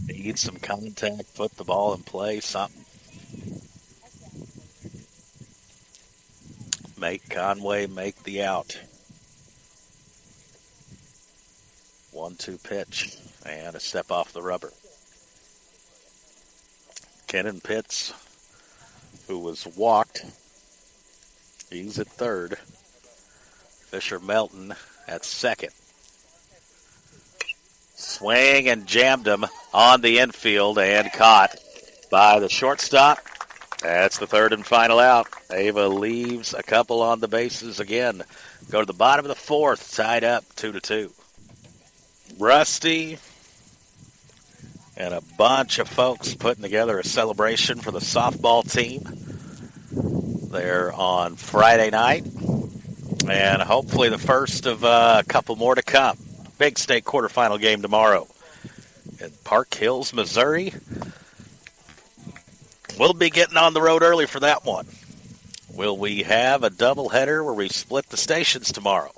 Need some contact, put the ball in play, something. Make Conway make the out. 1-2 pitch and a step off the rubber. Kennan Pitts, who was walked, he's at third. Fisher Melton at second. Swing and jammed him on the infield and caught by the shortstop. That's the third and final out. Ava leaves a couple on the bases again. Go to the bottom of the fourth, tied up 2-2. Rusty and a bunch of folks putting together a celebration for the softball team there on Friday night. And hopefully the first of a couple more to come. Big state quarterfinal game tomorrow in Park Hills, Missouri. We'll be getting on the road early for that one. Will we have a doubleheader where we split the stations tomorrow?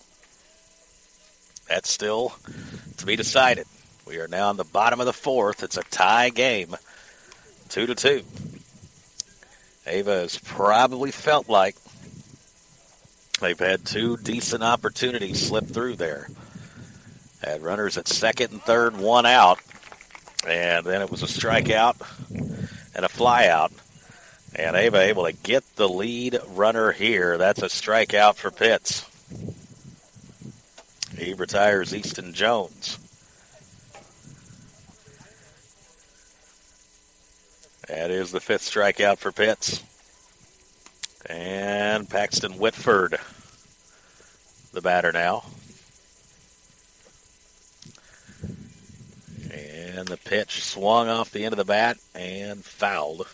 That's still to be decided. We are now on the bottom of the fourth. It's a tie game, 2-2. Ava has probably felt like they've had two decent opportunities slip through there. Had runners at second and third, 1 out, and then it was a strikeout and a fly out. And Ava able to get the lead runner here. That's a strikeout for Pitts. He retires Easton Jones. That is the fifth strikeout for Pitts. And Paxton Whitford, the batter now. And the pitch swung off the end of the bat and fouled.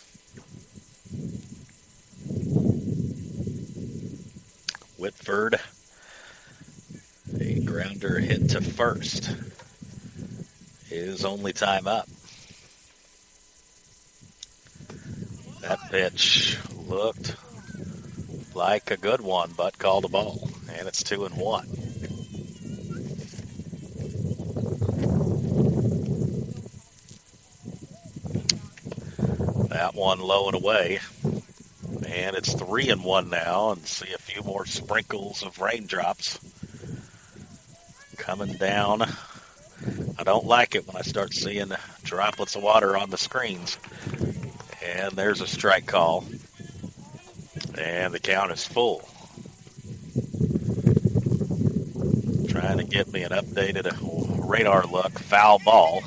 Whitford, a grounder hit to first. His only time up. That pitch looked like a good one, but called a ball. And it's 2-1. That one low and away. And it's 3-1 now, and see a few more sprinkles of raindrops coming down. I don't like it when I start seeing droplets of water on the screens. And there's a strike call. And the count is full. Trying to get me an updated radar look. Foul ball.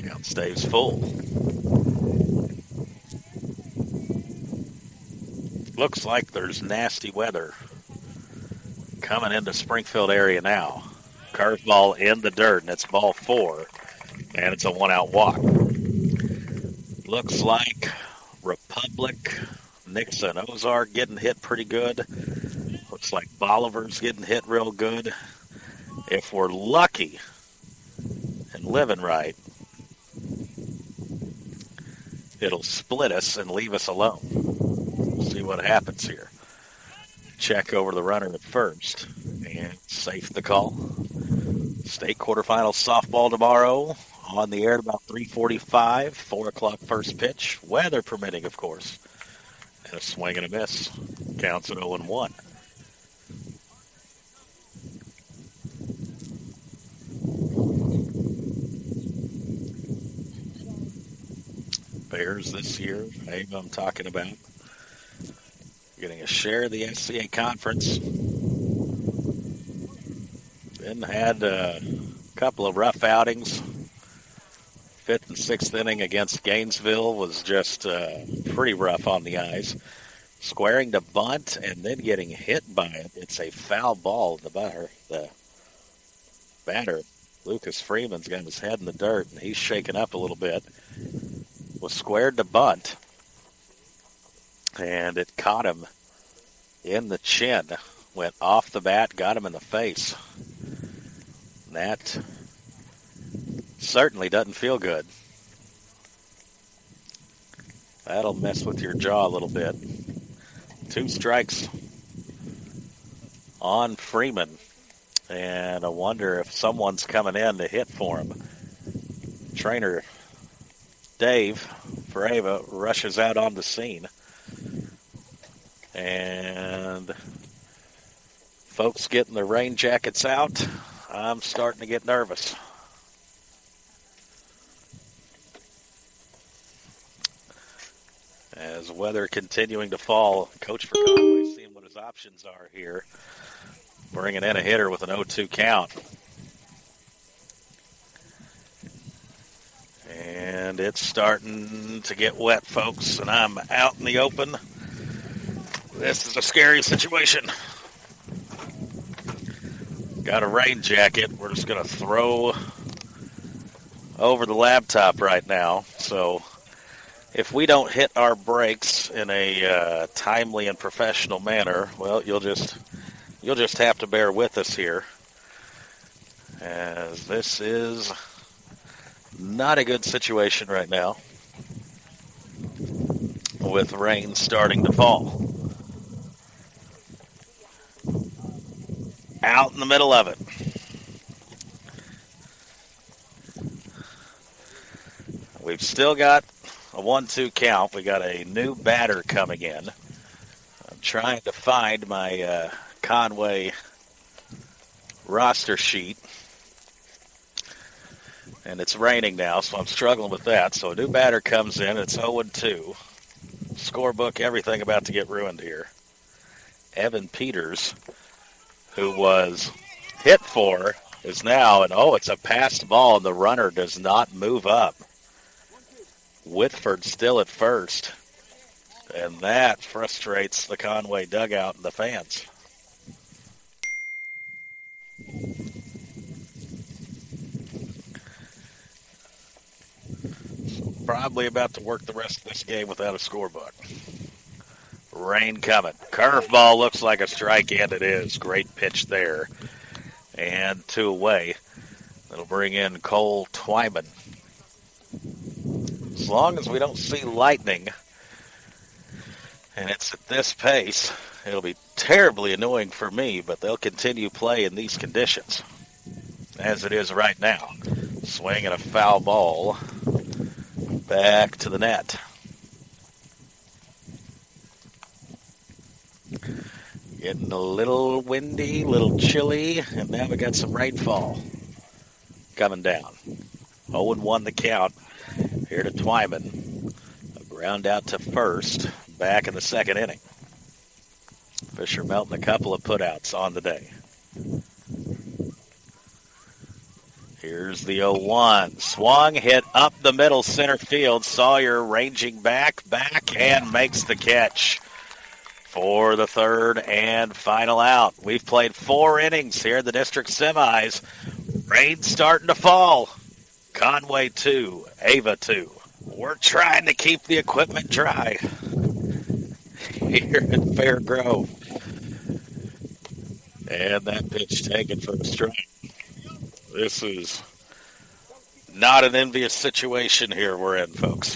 Count stays full. Looks like there's nasty weather coming into Springfield area now. Curveball in the dirt, and it's ball 4, and it's a 1-out walk. Looks like Republic, Nixon, Ozark getting hit pretty good. Looks like Bolivar's getting hit real good. If we're lucky and living right, it'll split us and leave us alone. We'll see what happens here. Check over the runner at first. And safe the call. State quarterfinal softball tomorrow. On the air at about 3:45. 4 o'clock first pitch. Weather permitting, of course. And a swing and a miss. Counts at 0-1. Bears this year. Maybe I'm talking about. getting a share of the SCA conference. Then had a couple of rough outings. Fifth and sixth inning against Gainesville was just pretty rough on the eyes. Squaring to bunt and then getting hit by it. It's a foul ball. The batter, Lucas Freeman's got his head in the dirt, and he's shaken up a little bit. Was squared to bunt, and it caught him in the chin. Went off the bat, got him in the face. That certainly doesn't feel good. That'll mess with your jaw a little bit. 2 strikes on Freeman. And I wonder if someone's coming in to hit for him. Trainer Dave Ferreva rushes out on the scene. And folks getting their rain jackets out. I'm starting to get nervous. As weather continuing to fall, Coach for Conway seeing what his options are here. Bringing in a hitter with an 0-2 count. And it's starting to get wet, folks, and I'm out in the open. This is a scary situation. Got a rain jacket. We're just going to throw over the laptop right now. So if we don't hit our brakes in a timely and professional manner, well, you'll just have to bear with us here, as this is not a good situation right now with rain starting to fall. Out in the middle of it. We've still got a 1-2 count. We got a new batter coming in. I'm trying to find my Conway roster sheet. And it's raining now, so I'm struggling with that. So a new batter comes in. It's 0-2. Scorebook, everything about to get ruined here. Evan Peters, who was hit for, is now, and it's a passed ball, and the runner does not move up. Whitford still at first. And that frustrates the Conway dugout and the fans. Probably about to work the rest of this game without a scorebook. Rain coming. Curveball looks like a strike, and it is. Great pitch there. And 2 away. That'll bring in Cole Twyman. As long as we don't see lightning, and it's at this pace, it'll be terribly annoying for me, but they'll continue play in these conditions, as it is right now. Swinging a foul ball back to the net. Getting a little windy, a little chilly, and now we got some rainfall coming down. 0-1 the count here to Twyman. A ground out to first, back in the second inning. Fisher Melton, a couple of putouts on the day. Here's the 0-1. Swung, hit up the middle center field. Sawyer ranging back, and makes the catch for the third and final out. We've played 4 innings here in the district semis. Rain starting to fall. Conway 2, Ava 2. We're trying to keep the equipment dry here at Fair Grove. And that pitch taken for a strike. This is not an envious situation here we're in, folks.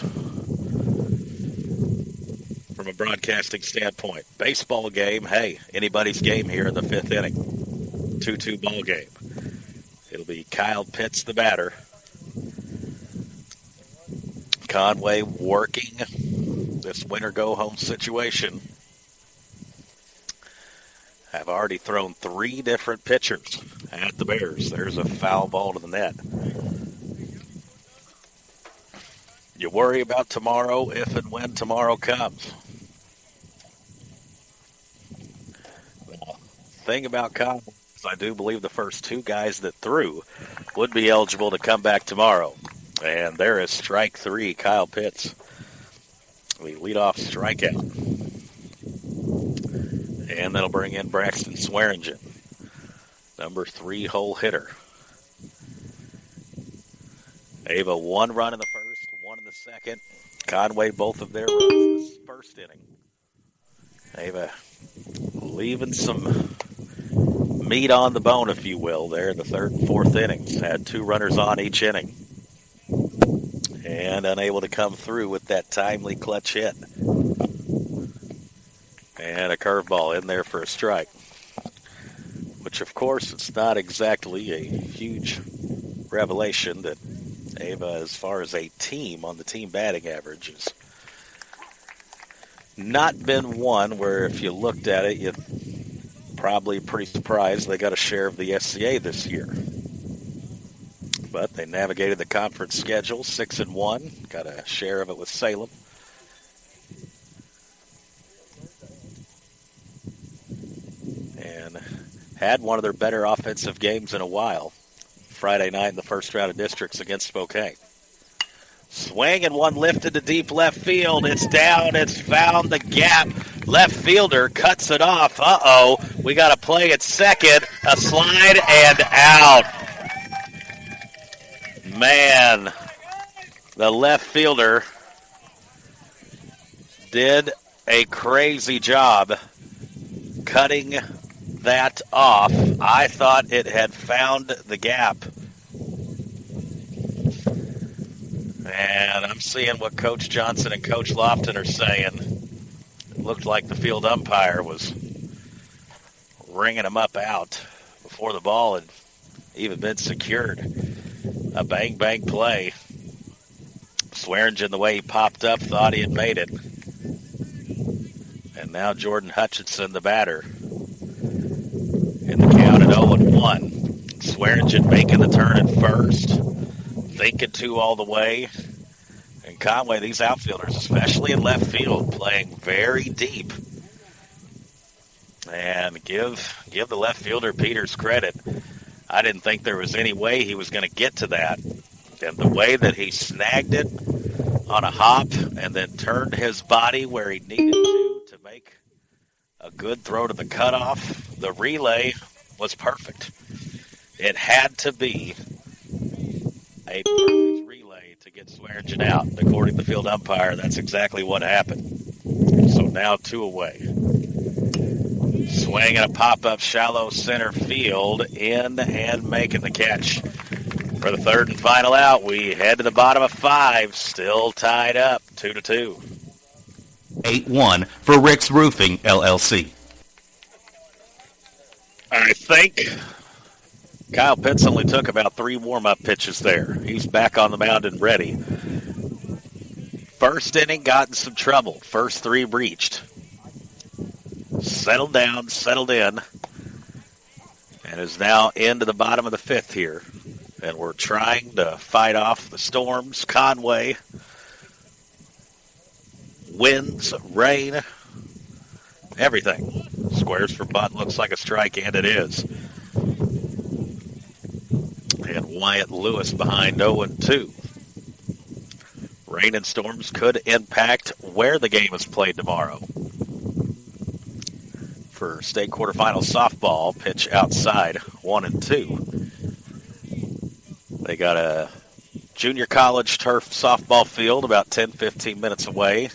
From a broadcasting standpoint. Baseball game, hey, anybody's game here in the 5th inning. 2-2 ball game. It'll be Kyle Pitts, the batter. Conway working this winner go-home situation. Have already thrown 3 different pitchers at the Bears. There's a foul ball to the net. You worry about tomorrow if and when tomorrow comes. thing about Conway is I do believe the first two guys that threw would be eligible to come back tomorrow. And there is strike three, Kyle Pitts. The leadoff strikeout. And that'll bring in Braxton Swearingen, number 3 hole hitter. Ava 1 run in the first, 1 in the second. Conway both of their runs in the first inning. Ava leaving some meat on the bone, if you will, there in the third and fourth innings. Had 2 runners on each inning. And unable to come through with that timely clutch hit. And a curveball in there for a strike. Which, of course, it's not exactly a huge revelation that Ava, as far as a team on the team batting average, has not been one where if you looked at it, you're probably pretty surprised they got a share of the SCA this year. But they navigated the conference schedule, 6-1, got a share of it with Salem. And had one of their better offensive games in a while. Friday night in the first round of districts against Spokane. Swing and one lifted to deep left field. It's down. It's found the gap. Left fielder cuts it off. Uh-oh. We got a play at second. A slide and out. Man, the left fielder did a crazy job cutting that off. I thought it had found the gap. And I'm seeing what Coach Johnson and Coach Lofton are saying. It looked like the field umpire was ringing him up out before the ball had even been secured. A bang-bang play. Swearingen, the way he popped up, thought he had made it. And now Jordan Hutchinson, the batter, in the count at 0-1. Swearingen making the turn at first, thinking 2 all the way. And Conway, these outfielders, especially in left field, playing very deep. And give the left fielder Peters credit. I didn't think there was any way he was going to get to that. And the way that he snagged it on a hop and then turned his body where he needed to make a good throw to the cutoff, the relay was perfect. It had to be a perfect relay to get Swearingen out. According to the field umpire, that's exactly what happened. So now 2 away. Swing and a pop-up shallow center field, in and making the catch. For the third and final out, we head to the bottom of 5, still tied up, 2-2. 8-1 for Rick's Roofing, LLC. I think Kyle Pitts only took about 3 warm-up pitches there. He's back on the mound and ready. First inning, got in some trouble. First 3 breached. Settled down, settled in, and is now into the bottom of the 5th here. And we're trying to fight off the storms, Conway, winds, rain, everything. Squares for bunt, looks like a strike, and it is. And Wyatt Lewis behind 0-2. Rain and storms could impact where the game is played tomorrow. For state quarterfinal softball, pitch outside, 1-2. They got a junior college turf softball field about 10-15 minutes away.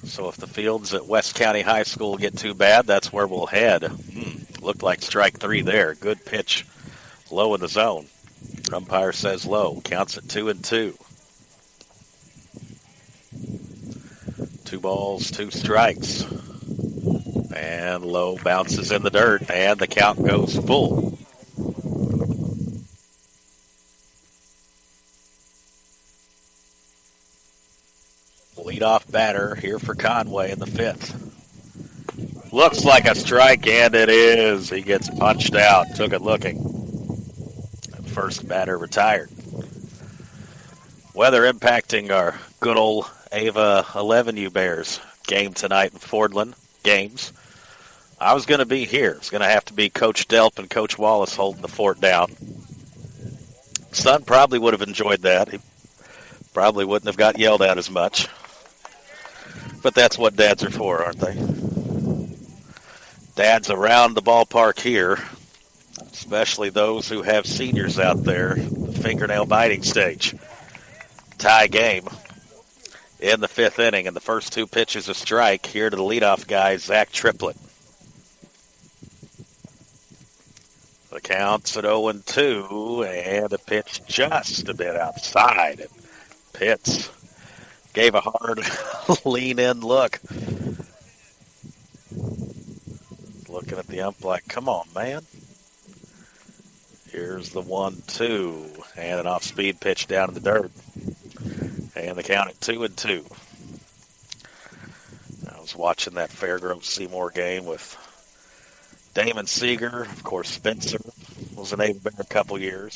So if the fields at West County High School get too bad, that's where we'll head. Looked like strike 3 there. Good pitch, low in the zone. Umpire says low. Counts at 2-2. 2 balls, 2 strikes. And low bounces in the dirt, and the count goes full. Leadoff batter here for Conway in the 5th. Looks like a strike, and it is. He gets punched out. Took it looking. First batter retired. Weather impacting our good old Ava 11U Bears game tonight in Fordland. Games. I was going to be here. It's going to have to be Coach Delp and Coach Wallace holding the fort down. Son probably would have enjoyed that. He probably wouldn't have got yelled at as much. But that's what dads are for, aren't they? Dads around the ballpark here, especially those who have seniors out there, the fingernail biting stage. Tie game in the fifth inning, and the first two pitches a strike here to the leadoff guy, Zach Triplett. The count's at 0-2, and a pitch just a bit outside. And Pitts gave a hard lean-in look. Looking at the ump like, come on, man. Here's the 1-2, and an off-speed pitch down in the dirt. And the count at 2-2. I was watching that Fairgrove Seymour game with Damon Seeger. Of course, Spencer was an Ava Bear a couple years.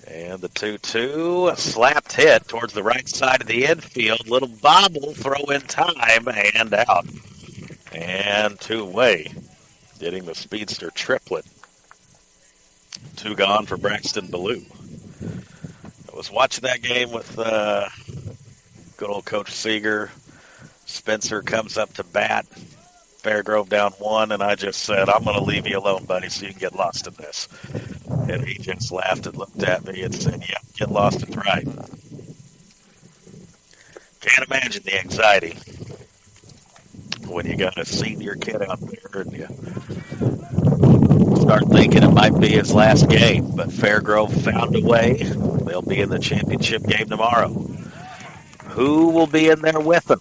And the 2-2, slapped hit towards the right side of the infield. Little bobble, throw in time, and out. And two-way, getting the speedster Triplett. Two gone for Braxton Ballou. I was watching that game with good old Coach Seeger. Spencer comes up to bat. Fairgrove down 1, and I just said, I'm going to leave you alone, buddy, so you can get lost in this. And he just laughed and looked at me and said, yeah, get lost and right. Can't imagine the anxiety when you got a senior kid out there and you start thinking it might be his last game. But Fairgrove found a way. They'll be in the championship game tomorrow. Who will be in there with them?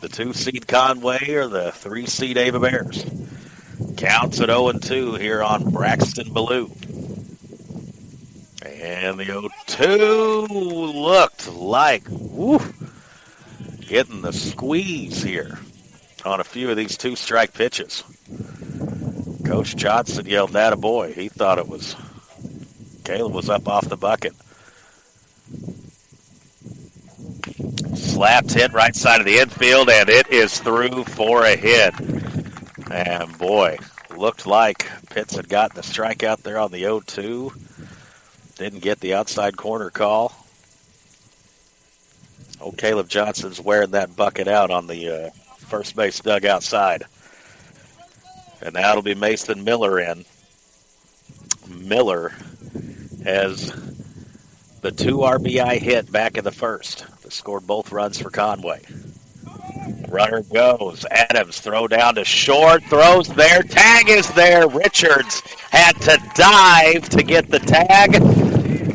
The 2-seed Conway or the 3-seed Ava Bears? Counts at 0-2 here on Braxton Ballou. And the 0-2 looked like getting the squeeze here on a few of these two-strike pitches. Coach Johnson yelled, "That a boy." He thought it was Caleb was up off the bucket. Slapped hit right side of the infield, and it is through for a hit. And boy, looked like Pitts had gotten the strikeout there on the 0-2. Didn't get the outside corner call. Old Caleb Johnson's wearing that bucket out on the first base dugout side. And now it'll be Mason Miller in. Miller has the 2 RBI hit back in the first. They scored both runs for Conway. Runner goes. Adams throw down to short. Throws there. Tag is there. Richards had to dive to get the tag.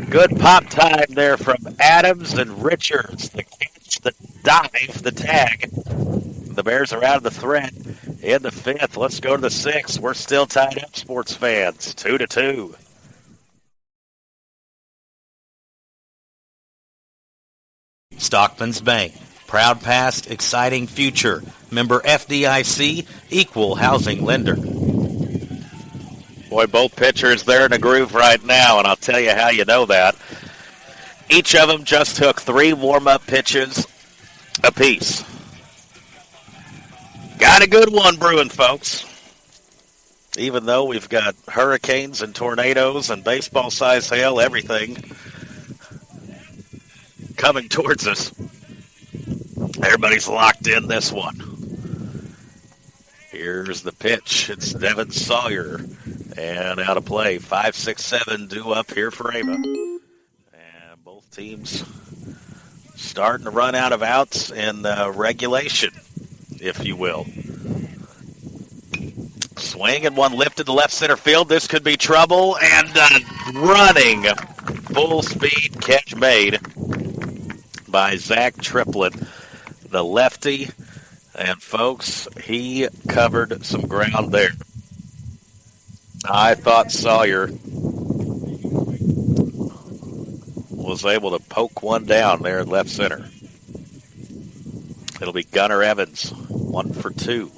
Good pop time there from Adams and Richards. The catch, the dive, the tag. The Bears are out of the threat in the fifth. Let's go to the sixth. We're still tied up, sports fans. 2-2. Stockman's Bank. Proud past, exciting future. Member FDIC, equal housing lender. Boy, both pitchers, they're in a groove right now, and I'll tell you how you know that. Each of them just took 3 warm-up pitches apiece. Got a good one brewing, folks. Even though we've got hurricanes and tornadoes and baseball-sized hail, everything coming towards us. Everybody's locked in this one. Here's the pitch. It's Devin Sawyer. And out of play. 5, 6, 7 due up here for Ava. And both teams starting to run out of outs in regulation, if you will. Swing and one lifted to left center field. This could be trouble. And running full speed catch made by Zach Triplett, the lefty. And, folks, he covered some ground there. I thought Sawyer was able to poke one down there in left center. It'll be Gunnar Evans, 1 for 2.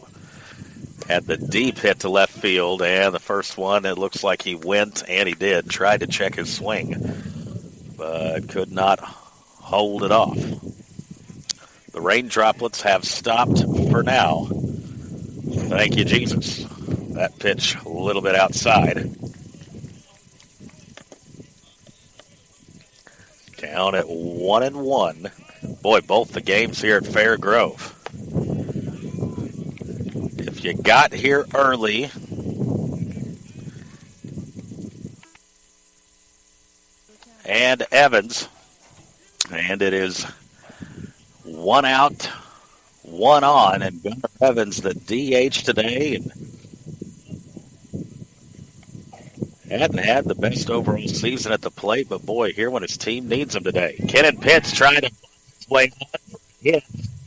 Had the deep hit to left field, and the first one, it looks like he went, and he did, tried to check his swing, but could not hold it off. The rain droplets have stopped for now. Thank you, Jesus. That pitch a little bit outside. Down at 1-1. Boy, both the games here at Fair Grove. If you got here early, and Evans, and it is 1 out, 1 on, and Gunnar Evans, the DH today, and hadn't had the best overall season at the plate, but boy, here when his team needs him today. Kenan Pitts trying to play. Yeah,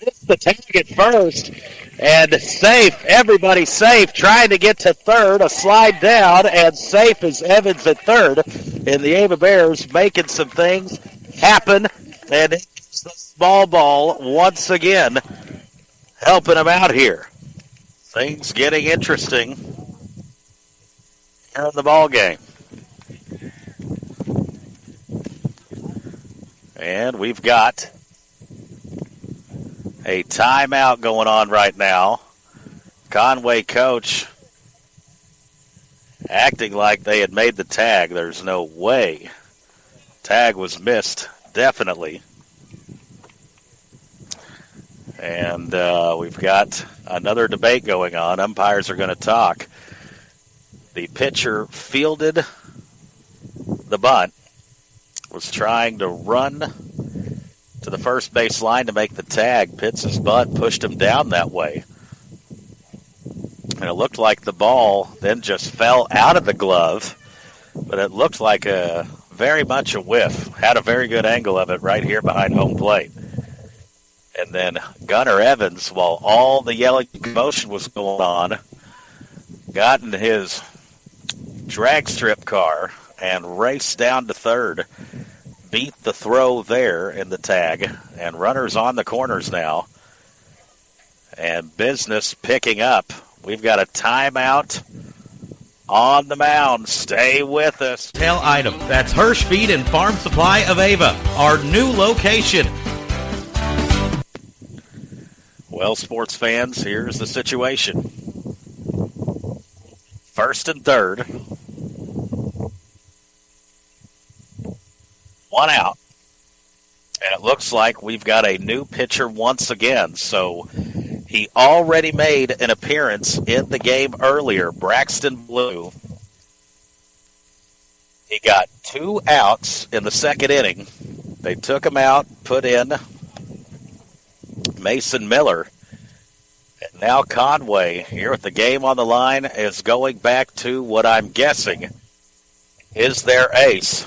missed the tag at first, and safe. Everybody safe. Trying to get to third. A slide down, and safe is Evans at third. And the Ava Bears making some things happen, and it's the small ball once again helping them out here. Things getting interesting here in the ball game. And we've got a timeout going on right now. Conway coach acting like they had made the tag. There's no way. Tag was missed, definitely. And we've got another debate going on. Umpires are going to talk. The pitcher fielded the bunt, was trying to run to the first base line to make the tag. Pitts' bunt pushed him down that way. And it looked like the ball then just fell out of the glove, but it looked like very much a whiff. Had a very good angle of it right here behind home plate. And then Gunnar Evans, while all the yelling commotion was going on, got in his drag strip car and raced down to third. Beat the throw there in the tag, and runners on the corners now. And business picking up. We've got a timeout on the mound. Stay with us. Tail item. That's Hirsch Feed and Farm Supply of Ava, our new location. Well, sports fans, here's the situation. First and third. 1 out. And it looks like we've got a new pitcher once again. So he already made an appearance in the game earlier, Braxton Blue. He got 2 outs in the second inning. They took him out, put in Mason Miller. And now Conway, here with the game on the line, is going back to what I'm guessing is their ace,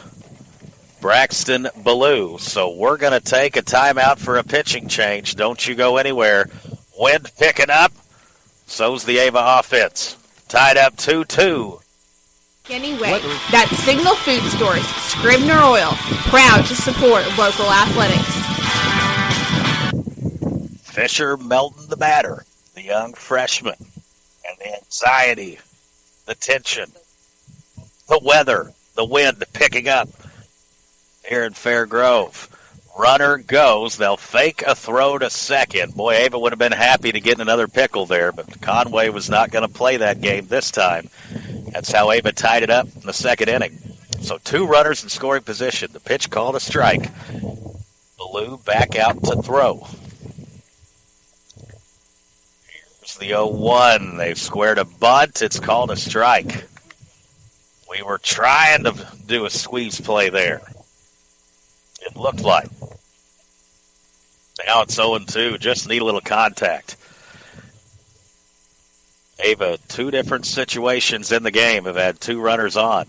Braxton Ballou. So we're going to take a timeout for a pitching change. Don't you go anywhere. Wind picking up. So's the Ava offense. Tied up 2-2. Anyway, that's Signal Food Stores, Scribner Oil, proud to support local athletics. Fisher melting the batter, the young freshman, and the anxiety, the tension, the weather, the wind picking up here in Fair Grove. Runner goes. They'll fake a throw to second. Boy, Ava would have been happy to get in another pickle there, but Conway was not going to play that game this time. That's how Ava tied it up in the second inning. So 2 runners in scoring position. The pitch called a strike. Ballou back out to throw. Here's the 0-1. They've squared a bunt. It's called a strike. We were trying to do a squeeze play there. It looked like. Now it's 0-2. Just need a little contact. Ava, 2 different situations in the game have had 2 runners on.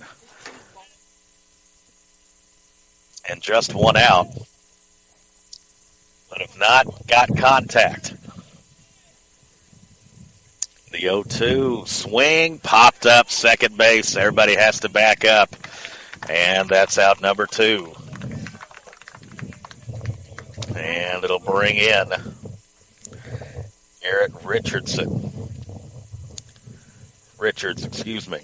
And just 1 out. But have not got contact. The 0-2 swing popped up second base. Everybody has to back up. And that's out number 2. And it'll bring in Garrett Richards, excuse me.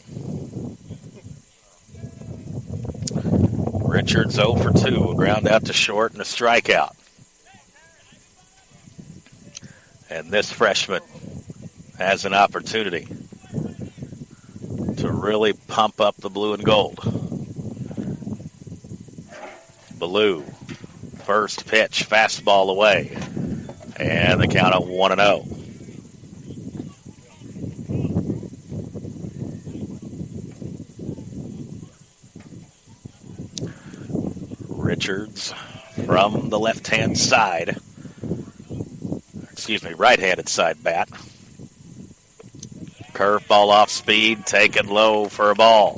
Richards 0 for 2, a ground out to short and a strikeout. And this freshman has an opportunity to really pump up the blue and gold. Blue, first pitch, fastball away, and the count of 1-0. Richards from the left-hand side. Right-handed side bat. Curveball off speed, taken low for a ball.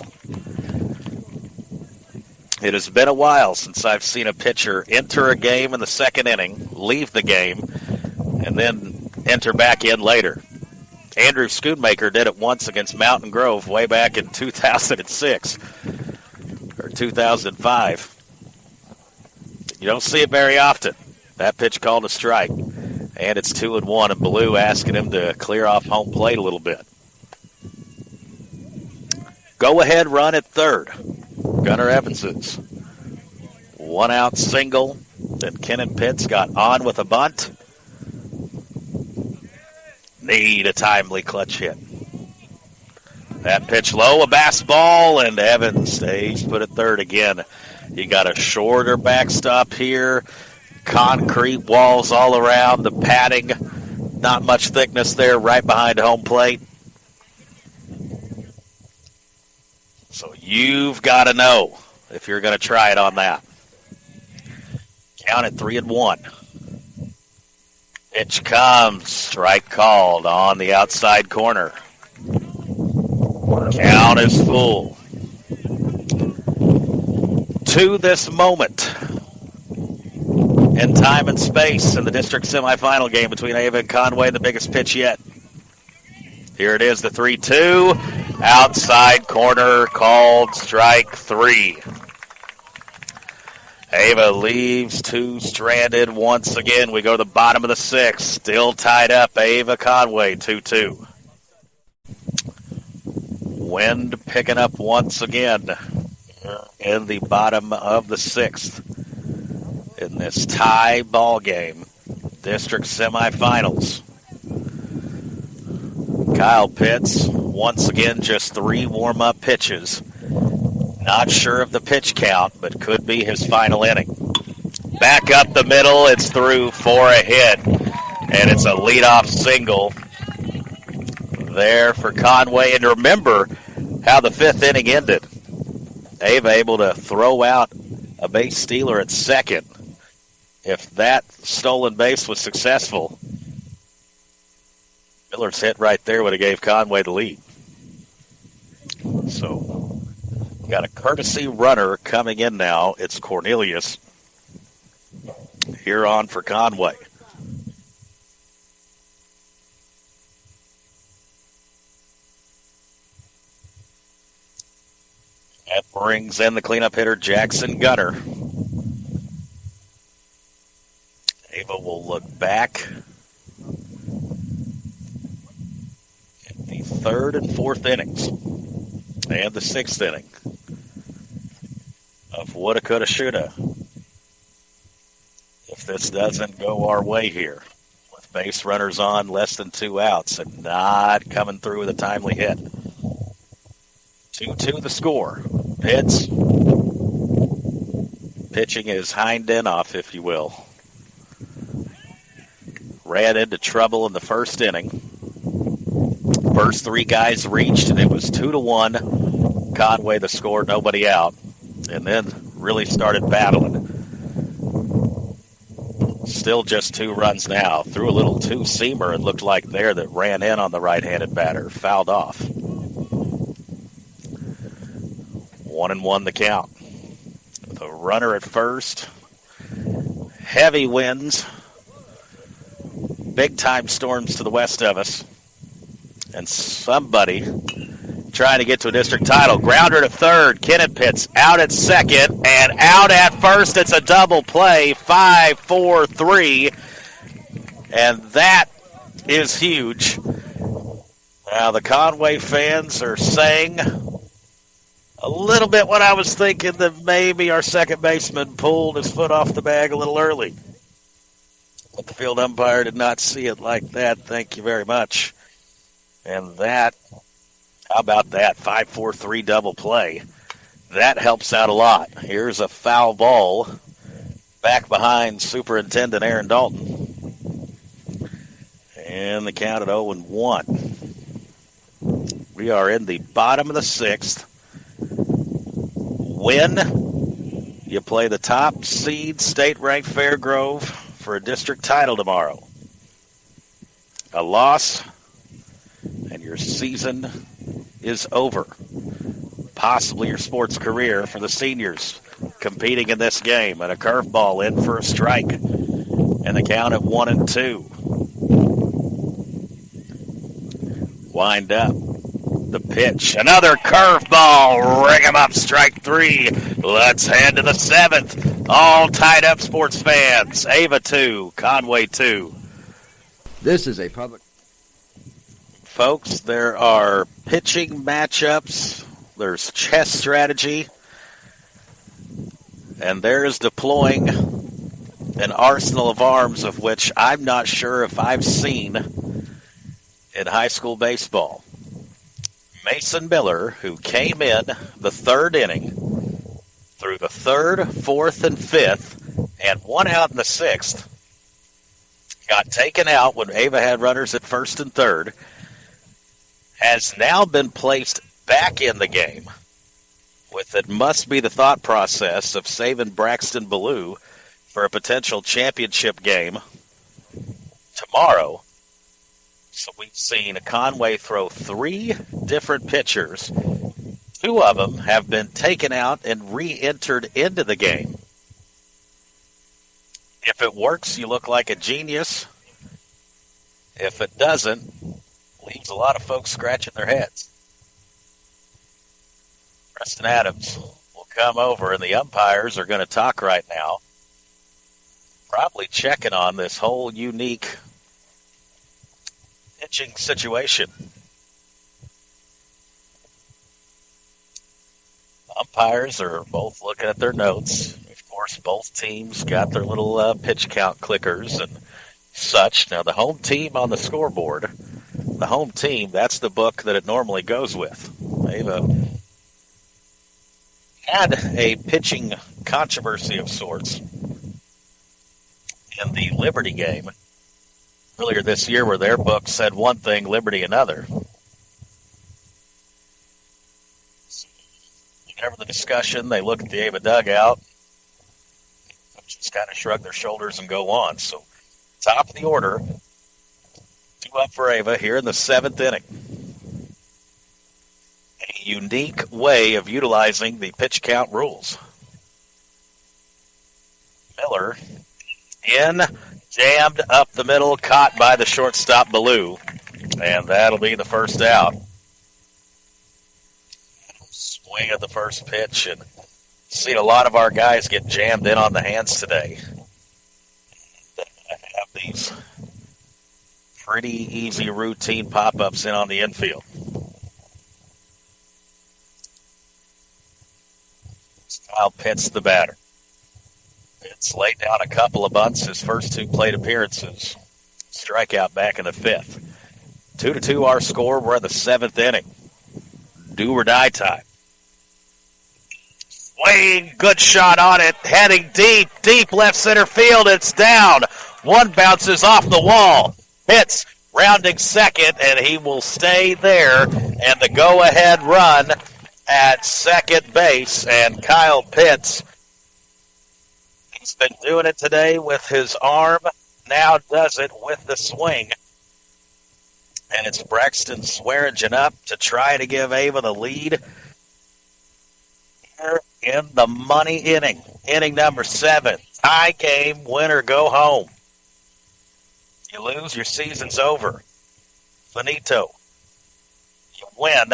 It has been a while since I've seen a pitcher enter a game in the second inning, leave the game, and then enter back in later. Andrew Schoonmaker did it once against Mountain Grove way back in 2006 or 2005. You don't see it very often. That pitch called a strike, and it's 2-1, and Blue asking him to clear off home plate a little bit. Go-ahead run at third. Gunnar Evans's 1-out single. Then Kennan Pitts got on with a bunt. Need a timely clutch hit. That pitch low, a bass ball, and Evans stays put at third again. You got a shorter backstop here. Concrete walls all around. The padding, not much thickness there right behind home plate. So you've got to know if you're going to try it on that. Count at 3-1. Pitch comes. Strike called on the outside corner. Count is full. To this moment in time and space in the district semifinal game between Ava and Conway, the biggest pitch yet. Here it is, the 3-2. Outside corner called strike 3. Ava leaves 2 stranded once again. We go to the bottom of the 6th. Still tied up. Ava Conway 2-2. Wind picking up once again in the bottom of the 6th in this tie ball game. District semifinals. Kyle Pitts, once again, just 3 warm-up pitches. Not sure of the pitch count, but could be his final inning. Back up the middle, it's through for a hit, and it's a leadoff single there for Conway. And remember how the 5th inning ended. Ava able to throw out a base stealer at second. If that stolen base was successful, Miller's hit right there would have gave Conway the lead. So, got a courtesy runner coming in now. It's Cornelius here on for Conway. That brings in the cleanup hitter, Jackson Gunner. Ava will look back in the 3rd and 4th innings and the 6th inning of woulda, coulda, shoulda. If this doesn't go our way here, with base runners on, less than 2 outs, and not coming through with a timely hit. 2-2 the score. Pitts pitching his hind end off, if you will. Ran into trouble in the 1st inning. First 3 guys reached, and it was 2-1. Conway the score, nobody out. And then really started battling. Still just 2 runs now. Threw a little 2-seamer, it looked like there, that ran in on the right-handed batter. Fouled off. 1-1 the count. With a runner at first. Heavy winds. Big-time storms to the west of us. And somebody trying to get to a district title. Grounder to third. Kennan Pitts out at second. And out at first. It's a double play. 5-4-3. And that is huge. Now the Conway fans are saying a little bit what I was thinking, that maybe our second baseman pulled his foot off the bag a little early. But the field umpire did not see it like that. Thank you very much. And that, how about that? 5-4-3 double play. That helps out a lot. Here's a foul ball back behind Superintendent Aaron Dalton. And the count at 0-1. We are in the bottom of the sixth. Win, you play the top seed state-ranked Fairgrove for a district title tomorrow. A loss, and your season is over. Possibly your sports career for the seniors competing in this game. And a curveball in for a strike. And the count at 1-2. Wind up. The pitch. Another curveball. Ring him up. Strike 3. Let's head to the 7th. All tied up, sports fans. Ava 2. Conway 2. This is a public. Folks, there are pitching matchups. There's chess strategy. And there's deploying an arsenal of arms of which I'm not sure if I've seen in high school baseball. Mason Miller, who came in the third inning, through the third, fourth, and fifth, and one out in the sixth, got taken out when Ava had runners at first and third, has now been placed back in the game with it must be the thought process of saving Braxton Ballou for a potential championship game tomorrow. So we've seen Conway throw 3 different pitchers. 2 of them have been taken out and re-entered into the game. If it works, you look like a genius. If it doesn't, leaves a lot of folks scratching their heads. Preston Adams will come over, and the umpires are going to talk right now, probably checking on this whole unique pitching situation. Umpires are both looking at their notes. Of course, both teams got their little pitch count clickers and such. Now, the home team on the scoreboard, the home team, that's the book that it normally goes with. They've had a pitching controversy of sorts in the Liberty game earlier this year, where their book said one thing, Liberty another. Whenever the discussion, they look at the Ava dugout, just kind of shrug their shoulders and go on. So, top of the order, 2 up for Ava here in the 7th inning. A unique way of utilizing the pitch count rules. Miller in, jammed up the middle, caught by the shortstop Ballou, and that'll be the first out. Swing at the first pitch, and seen a lot of our guys get jammed in on the hands today. Have these pretty easy routine pop-ups in on the infield. Kyle Pitts, the batter. Pitts laid down a couple of bunts his first 2 plate appearances. Strikeout back in the 5th. 2-2 our score. We're in the 7th inning. Do or die time. Swing, good shot on it. Heading deep left center field. It's down. One bounces off the wall. Pitts rounding second, and he will stay there. And the go-ahead run at second base, and Kyle Pitts, he's been doing it today with his arm, now does it with the swing. And it's Braxton Swearingen up to try to give Ava the lead here in the money inning. Inning number 7. Tie game, win or go home. You lose, your season's over. Finito. You win,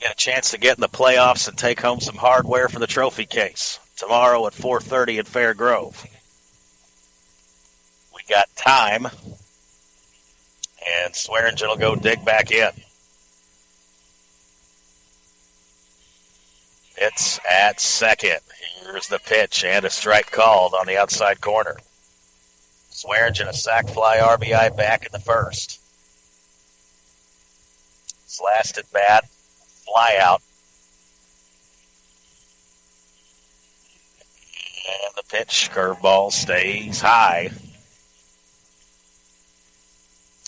get a chance to get in the playoffs and take home some hardware for the trophy case tomorrow at 4:30 at Fair Grove. We got time, and Swearingen will go dig back in. It's at second. Here's the pitch and a strike called on the outside corner. Swearingen a sac fly RBI back in the first. His last at bat, fly out. And the pitch, curveball, stays high.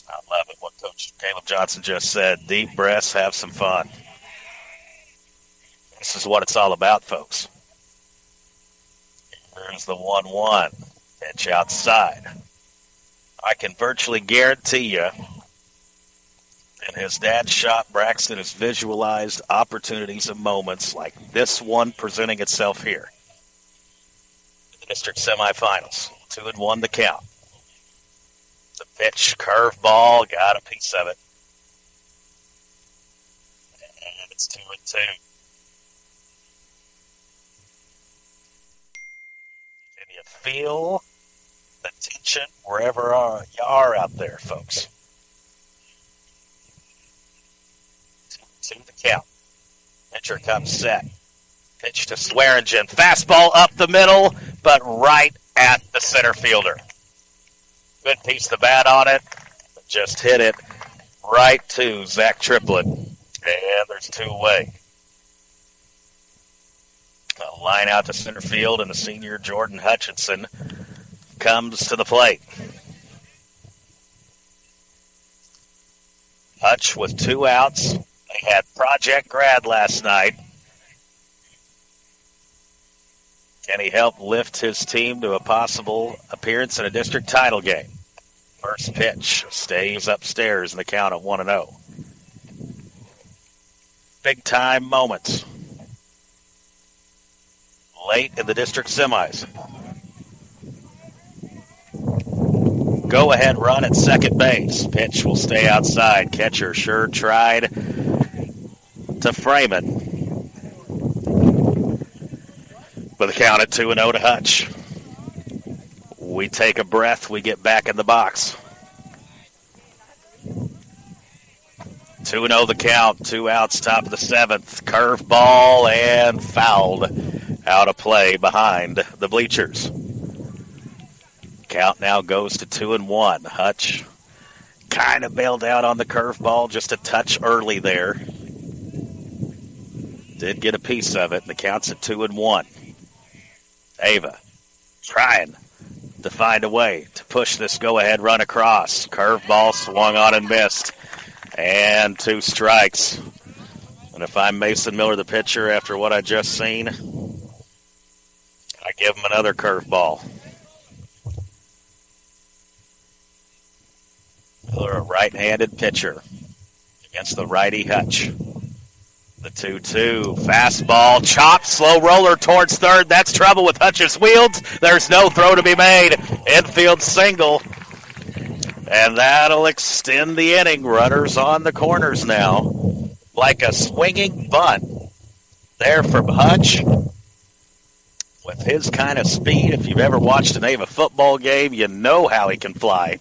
I love it, what Coach Caleb Johnson just said. Deep breaths, have some fun. This is what it's all about, folks. Here's the 1-1. Pitch outside. I can virtually guarantee you, in his dad's shop, Braxton has visualized opportunities and moments like this one presenting itself here. The district semifinals. 2-1 to count. The pitch, curveball, got a piece of it. And it's 2-2. Can you feel the tension wherever you are out there, folks? 2-2 the count. Pitcher comes set. Pitch to Swearingen. Fastball up the middle, but right at the center fielder. Good piece of the bat on it. Just hit it right to Zach Triplett. And there's two away. A line out to center field, and the senior Jordan Hutchinson comes to the plate. Hutch with 2 outs. They had Project Grad last night. Can he help lift his team to a possible appearance in a district title game? First pitch stays upstairs in the count at 1-0. Big time moments late in the district semis. Go ahead run at second base. Pitch will stay outside. Catcher sure tried to frame it. With a count at 2-0 to Hutch. We take a breath. We get back in the box. 2-0 the count. 2 outs, top of the 7th. Curveball and fouled out of play behind the bleachers. Count now goes to 2-1. Hutch kind of bailed out on the curveball just a touch early there. Did get a piece of it, and the count's at 2-1. Ava trying to find a way to push this go-ahead run across. Curveball swung on and missed. And 2 strikes. And if I'm Mason Miller, the pitcher, after what I just seen, I give him another curveball. Miller, a right-handed pitcher against the righty Hutch. The 2-2, fastball, chop, slow roller towards third. That's trouble with Hutch's wheels. There's no throw to be made. Infield single. And that'll extend the inning. Runners on the corners now. Like a swinging bunt there from Hutch. With his kind of speed, if you've ever watched an Ava football game, you know how he can fly.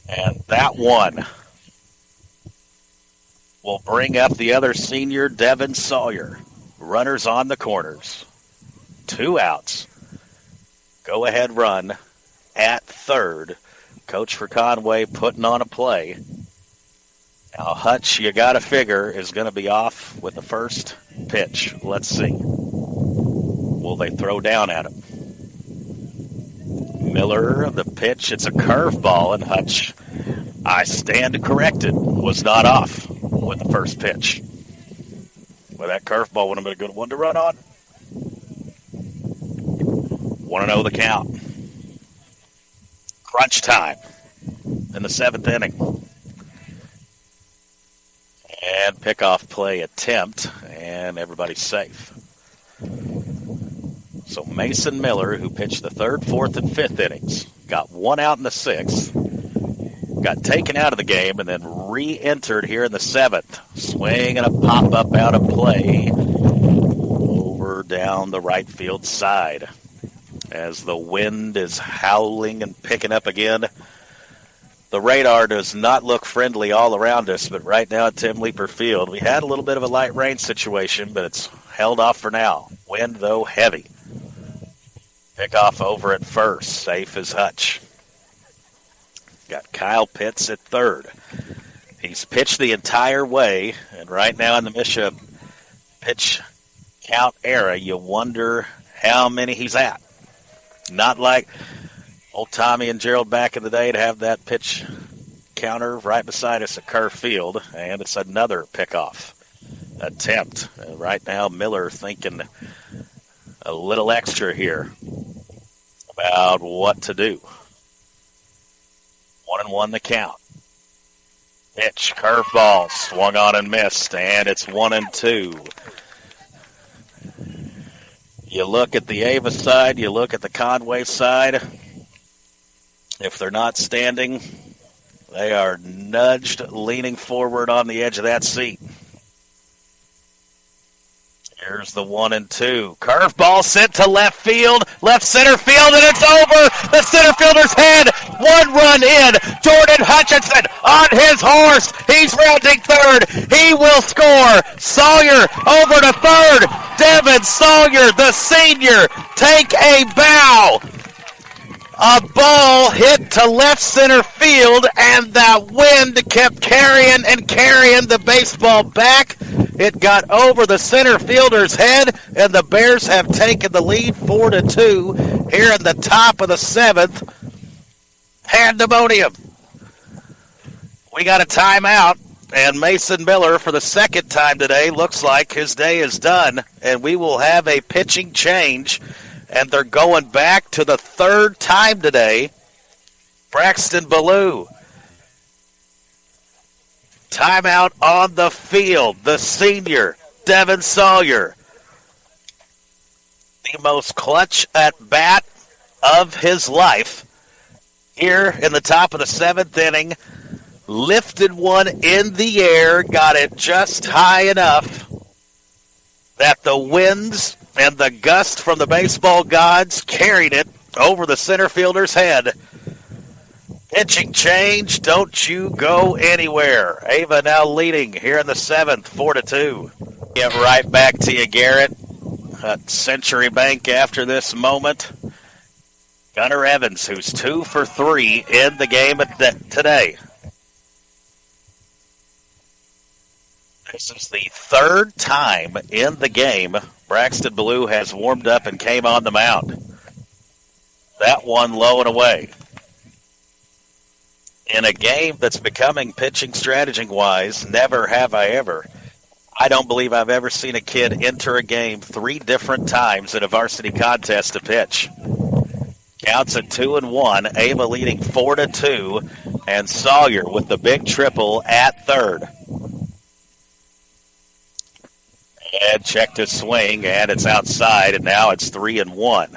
And that one will bring up the other senior, Devin Sawyer. Runners on the corners. 2 outs. Go-ahead run at third. Coach for Conway putting on a play. Now Hutch, you got to figure, is going to be off with the first pitch. Let's see. Will they throw down at him? Miller, the pitch, it's a curveball, and Hutch, I stand corrected, was not off with the first pitch. Well, that curveball would have been a good one to run on. 1-0 the count. Crunch time in the 7th inning. And pickoff play attempt, and everybody's safe. So Mason Miller, who pitched the 3rd, 4th, and 5th innings, got 1 out in the 6th, got taken out of the game, and then re-entered here in the 7th. Swing and a pop-up out of play over down the right field side. As the wind is howling and picking up again, the radar does not look friendly all around us, but right now at Tim Leeper Field, we had a little bit of a light rain situation, but it's held off for now. Wind, though, heavy. Pickoff over at first, safe as Hutch. Got Kyle Pitts at third. He's pitched the entire way, and right now in the Misha pitch count era, you wonder how many he's at. Not like old Tommy and Gerald back in the day to have that pitch counter right beside us at Kerr Field, and it's another pickoff attempt. Right now, Miller thinking a little extra here about what to do. 1-1 the count. Pitch, curveball, swung on and missed, and it's 1-2. You look at the Ava side, you look at the Conway side. If they're not standing, they are nudged, leaning forward on the edge of that seat. Here's the 1-2. Curveball sent to left field, left center field, and it's over the center fielder's head. 1 run in. Jordan Hutchinson on his horse. He's rounding third. He will score. Sawyer over to third. Devin Sawyer, the senior, take a bow. A ball hit to left center field, and that wind kept carrying the baseball back. It got over the center fielder's head, and the Bears have taken the lead 4-2 here in the top of the 7th. Pandemonium. We got a timeout, and Mason Miller, for the second time today, looks like his day is done, and we will have a pitching change. And they're going back to the third time today. Braxton Ballou. Timeout on the field. The senior, Devin Sawyer. The most clutch at bat of his life. Here in the top of the 7th inning. Lifted one in the air. Got it just high enough that the winds and the gust from the baseball gods carried it over the center fielder's head. Pitching change, don't you go anywhere. Ava now leading here in the 7th, 4-2. Get right back to you, Garrett. At Century Bank after this moment. Gunnar Evans, who's 2 for 3 in the game today. This is the third time in the game Braxton Ballou has warmed up and came on the mound. That one low and away. In a game that's becoming pitching strategy-wise, never have I ever. I don't believe I've ever seen a kid enter a game 3 different times in a varsity contest to pitch. Counts at 2-1, Ava leading 4-2, and Sawyer with the big triple at third. And checked his swing, and it's outside, and now it's 3-1.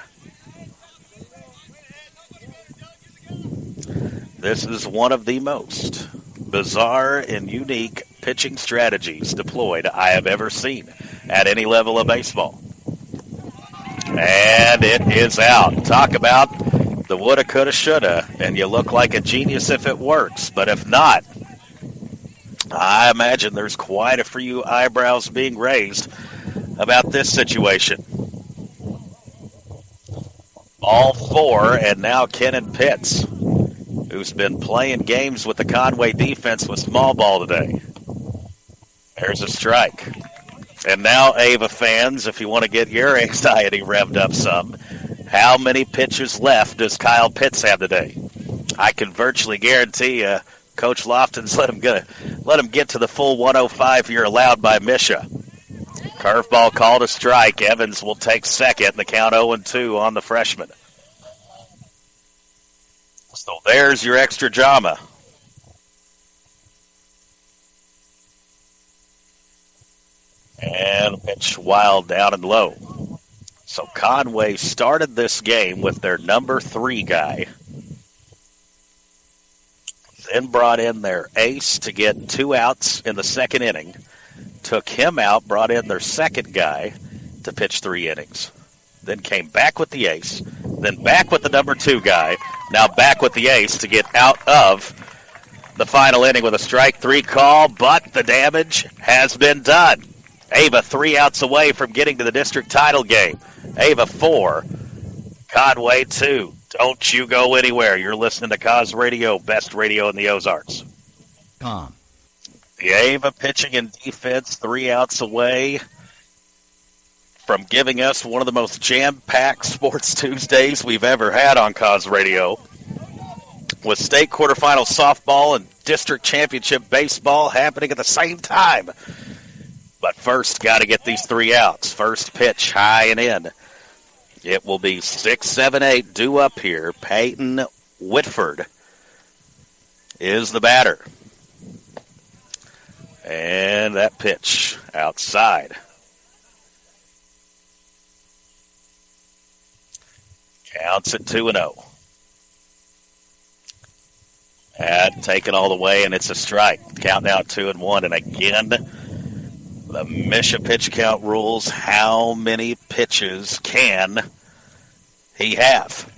This is one of the most bizarre and unique pitching strategies deployed I have ever seen at any level of baseball. And it is out. Talk about the woulda, coulda, shoulda, and you look like a genius if it works. But if not, I imagine there's quite a few eyebrows being raised about this situation. All 4, and now Kenan Pitts, who's been playing games with the Conway defense with small ball today. There's a strike. And now, Ava fans, if you want to get your anxiety revved up some, how many pitches left does Kyle Pitts have today? I can virtually guarantee you Coach Lofton's let him get to the full 105 you're allowed by Misha. Curveball called a strike. Evans will take second. The count 0-2 on the freshman. So there's your extra drama. And pitch wild down and low. So Conway started this game with their number 3 guy. Then brought in their ace to get 2 outs in the 2nd inning. Took him out, brought in their 2nd guy to pitch 3 innings. Then came back with the ace. Then back with the number 2 guy. Now back with the ace to get out of the final inning with a strike 3 call. But the damage has been done. Ava 3 outs away from getting to the district title game. Ava 4, Conway 2. Don't you go anywhere. You're listening to Cause Radio, best radio in the Ozarks. The Ava pitching and defense 3 outs away from giving us one of the most jam-packed Sports Tuesdays we've ever had on Cause Radio, with state quarterfinal softball and district championship baseball happening at the same time. But first, got to get these 3 outs. First pitch, high and in. It will be 6-7-8 due up here. Peyton Whitford is the batter. And that pitch outside. Counts at 2-0. And taken all the way, and it's a strike. Count now 2-1. And again, the Misha pitch count rules. How many pitches can he have?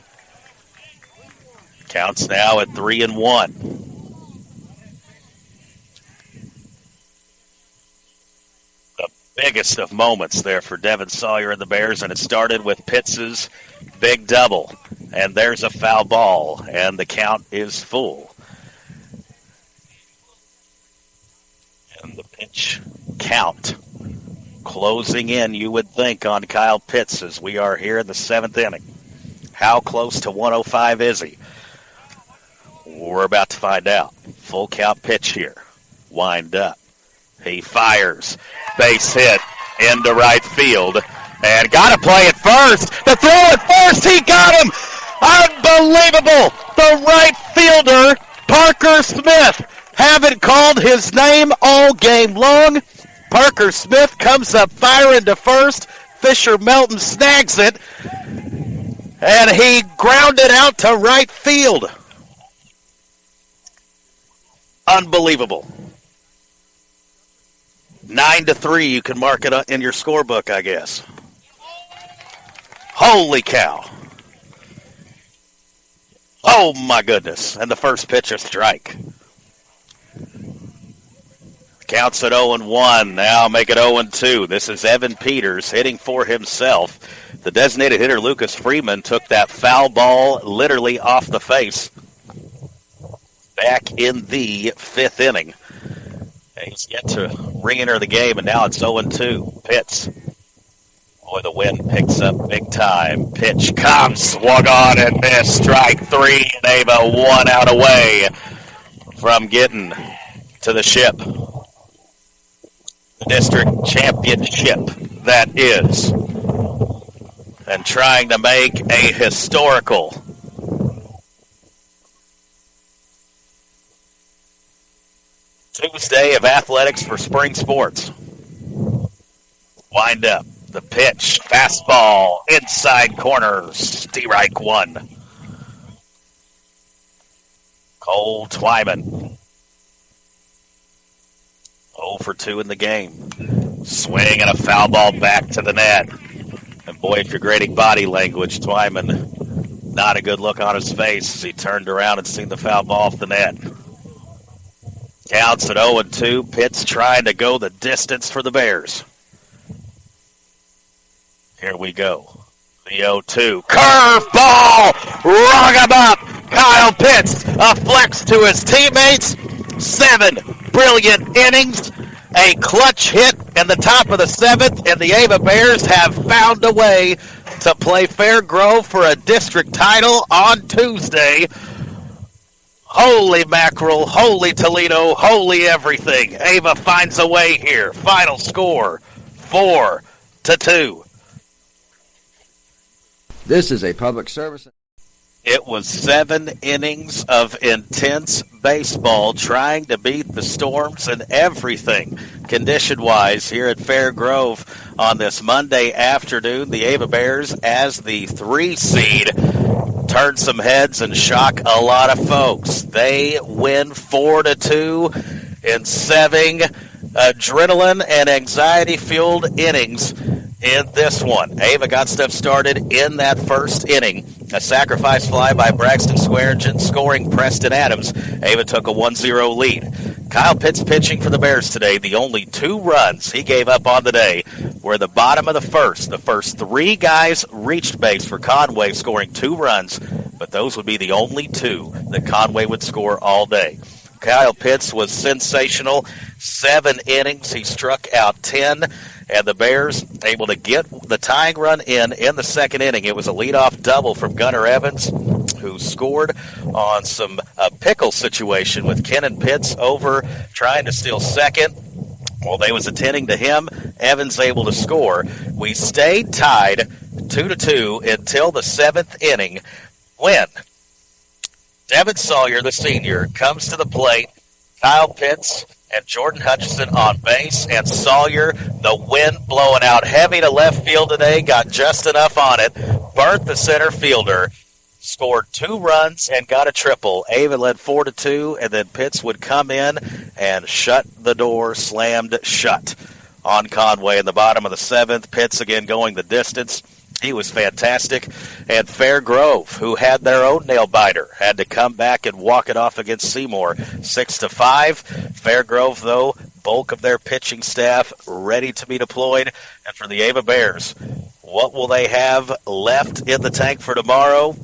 Counts now at 3-1. Biggest of moments there for Devin Sawyer and the Bears, and it started with Pitts' big double. And there's a foul ball, and the count is full. And the pitch count closing in, you would think, on Kyle Pitts as we are here in the 7th inning. How close to 105 is he? We're about to find out. Full count pitch here. Wind up. He fires. Base hit into right field. And got to play it first. The throw at first. He got him. Unbelievable. The right fielder, Parker Smith, haven't called his name all game long. Parker Smith comes up firing to first. Fisher Melton snags it. And he grounded out to right field. Unbelievable. 9-3, you can mark it in your scorebook, I guess. Holy cow. Oh, my goodness. And the first pitch, a strike. Counts at 0-1. Now make it 0-2. This is Evan Peters hitting for himself. The designated hitter, Lucas Freeman, took that foul ball literally off the face back in the 5th inning. He's yet to re-enter the game, and now it's 0-2. Pitts. Boy, the wind picks up big time. Pitch comes, swung on and missed. Strike 3, and Ava 1 out away from getting to the ship. The district championship, that is. And trying to make a historical Tuesday of athletics for spring sports. Wind up. The pitch. Fastball. Inside corner. Strike 1. Cole Twyman. 0 for 2 in the game. Swing and a foul ball back to the net. And boy, if you're grading body language, Twyman, not a good look on his face as he turned around and seen the foul ball off the net. Counts at 0-2. Pitts trying to go the distance for the Bears. Here we go. The 0-2. Curveball! Rung him up! Kyle Pitts, a flex to his teammates. 7 brilliant innings. A clutch hit in the top of the 7th, and the Ava Bears have found a way to play Fairgrove for a district title on Tuesday. Holy mackerel, holy Toledo, holy everything. Ava finds a way here. Final score, 4-2. This is a public service. It was 7 innings of intense baseball trying to beat the Storms and everything condition-wise here at Fairgrove on this Monday afternoon. The Ava Bears, as the 3 seed, turn some heads and shock a lot of folks. They win 4-2 in 7 adrenaline and anxiety-fueled innings in this one. Ava got stuff started in that first inning. A sacrifice fly by Braxton Swearingen, scoring Preston Adams. Ava took a 1-0 lead. Kyle Pitts pitching for the Bears today. The only 2 runs he gave up on the day were the bottom of the first. The first 3 guys reached base for Conway, scoring 2 runs, but those would be the only 2 that Conway would score all day. Kyle Pitts was sensational. 7 innings. He struck out 10. And the Bears able to get the tying run in the second inning. It was a leadoff double from Gunnar Evans, who scored on some pickle situation with Kenan Pitts over trying to steal second. Well, they was attending to him. Evans able to score. We stayed tied 2-2 until the 7th inning when Devin Sawyer, the senior, comes to the plate. Kyle Pitts and Jordan Hutchison on base, and Sawyer, the wind blowing out heavy to left field today, got just enough on it, burnt the center fielder, scored 2 runs and got a triple. Ava led 4-2, and then Pitts would come in and shut the door, slammed shut on Conway in the bottom of the 7th. Pitts again going the distance. He was fantastic. And Fair Grove, who had their own nail-biter, had to come back and walk it off against Seymour 6-5. Fair Grove, though, bulk of their pitching staff ready to be deployed. And for the Ava Bears, what will they have left in the tank for tomorrow?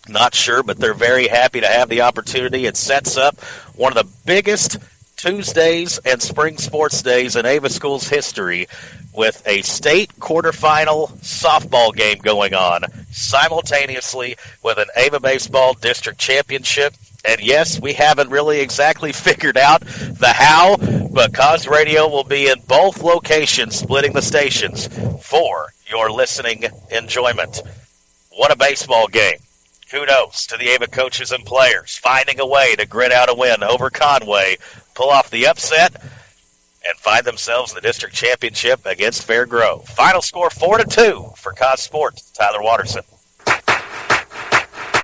Not sure, but they're very happy to have the opportunity. It sets up one of the biggest Tuesdays and spring sports days in Ava Schools history, with a state quarterfinal softball game going on simultaneously with an Ava Baseball District Championship. And yes, we haven't really exactly figured out the how, but Cause Radio will be in both locations, splitting the stations for your listening enjoyment. What a baseball game. Kudos to the Ava coaches and players, finding a way to grit out a win over Conway, pull off the upset, and find themselves in the district championship against Fair Grove. Final score 4-2 for Cause Sports. Tyler Watterson.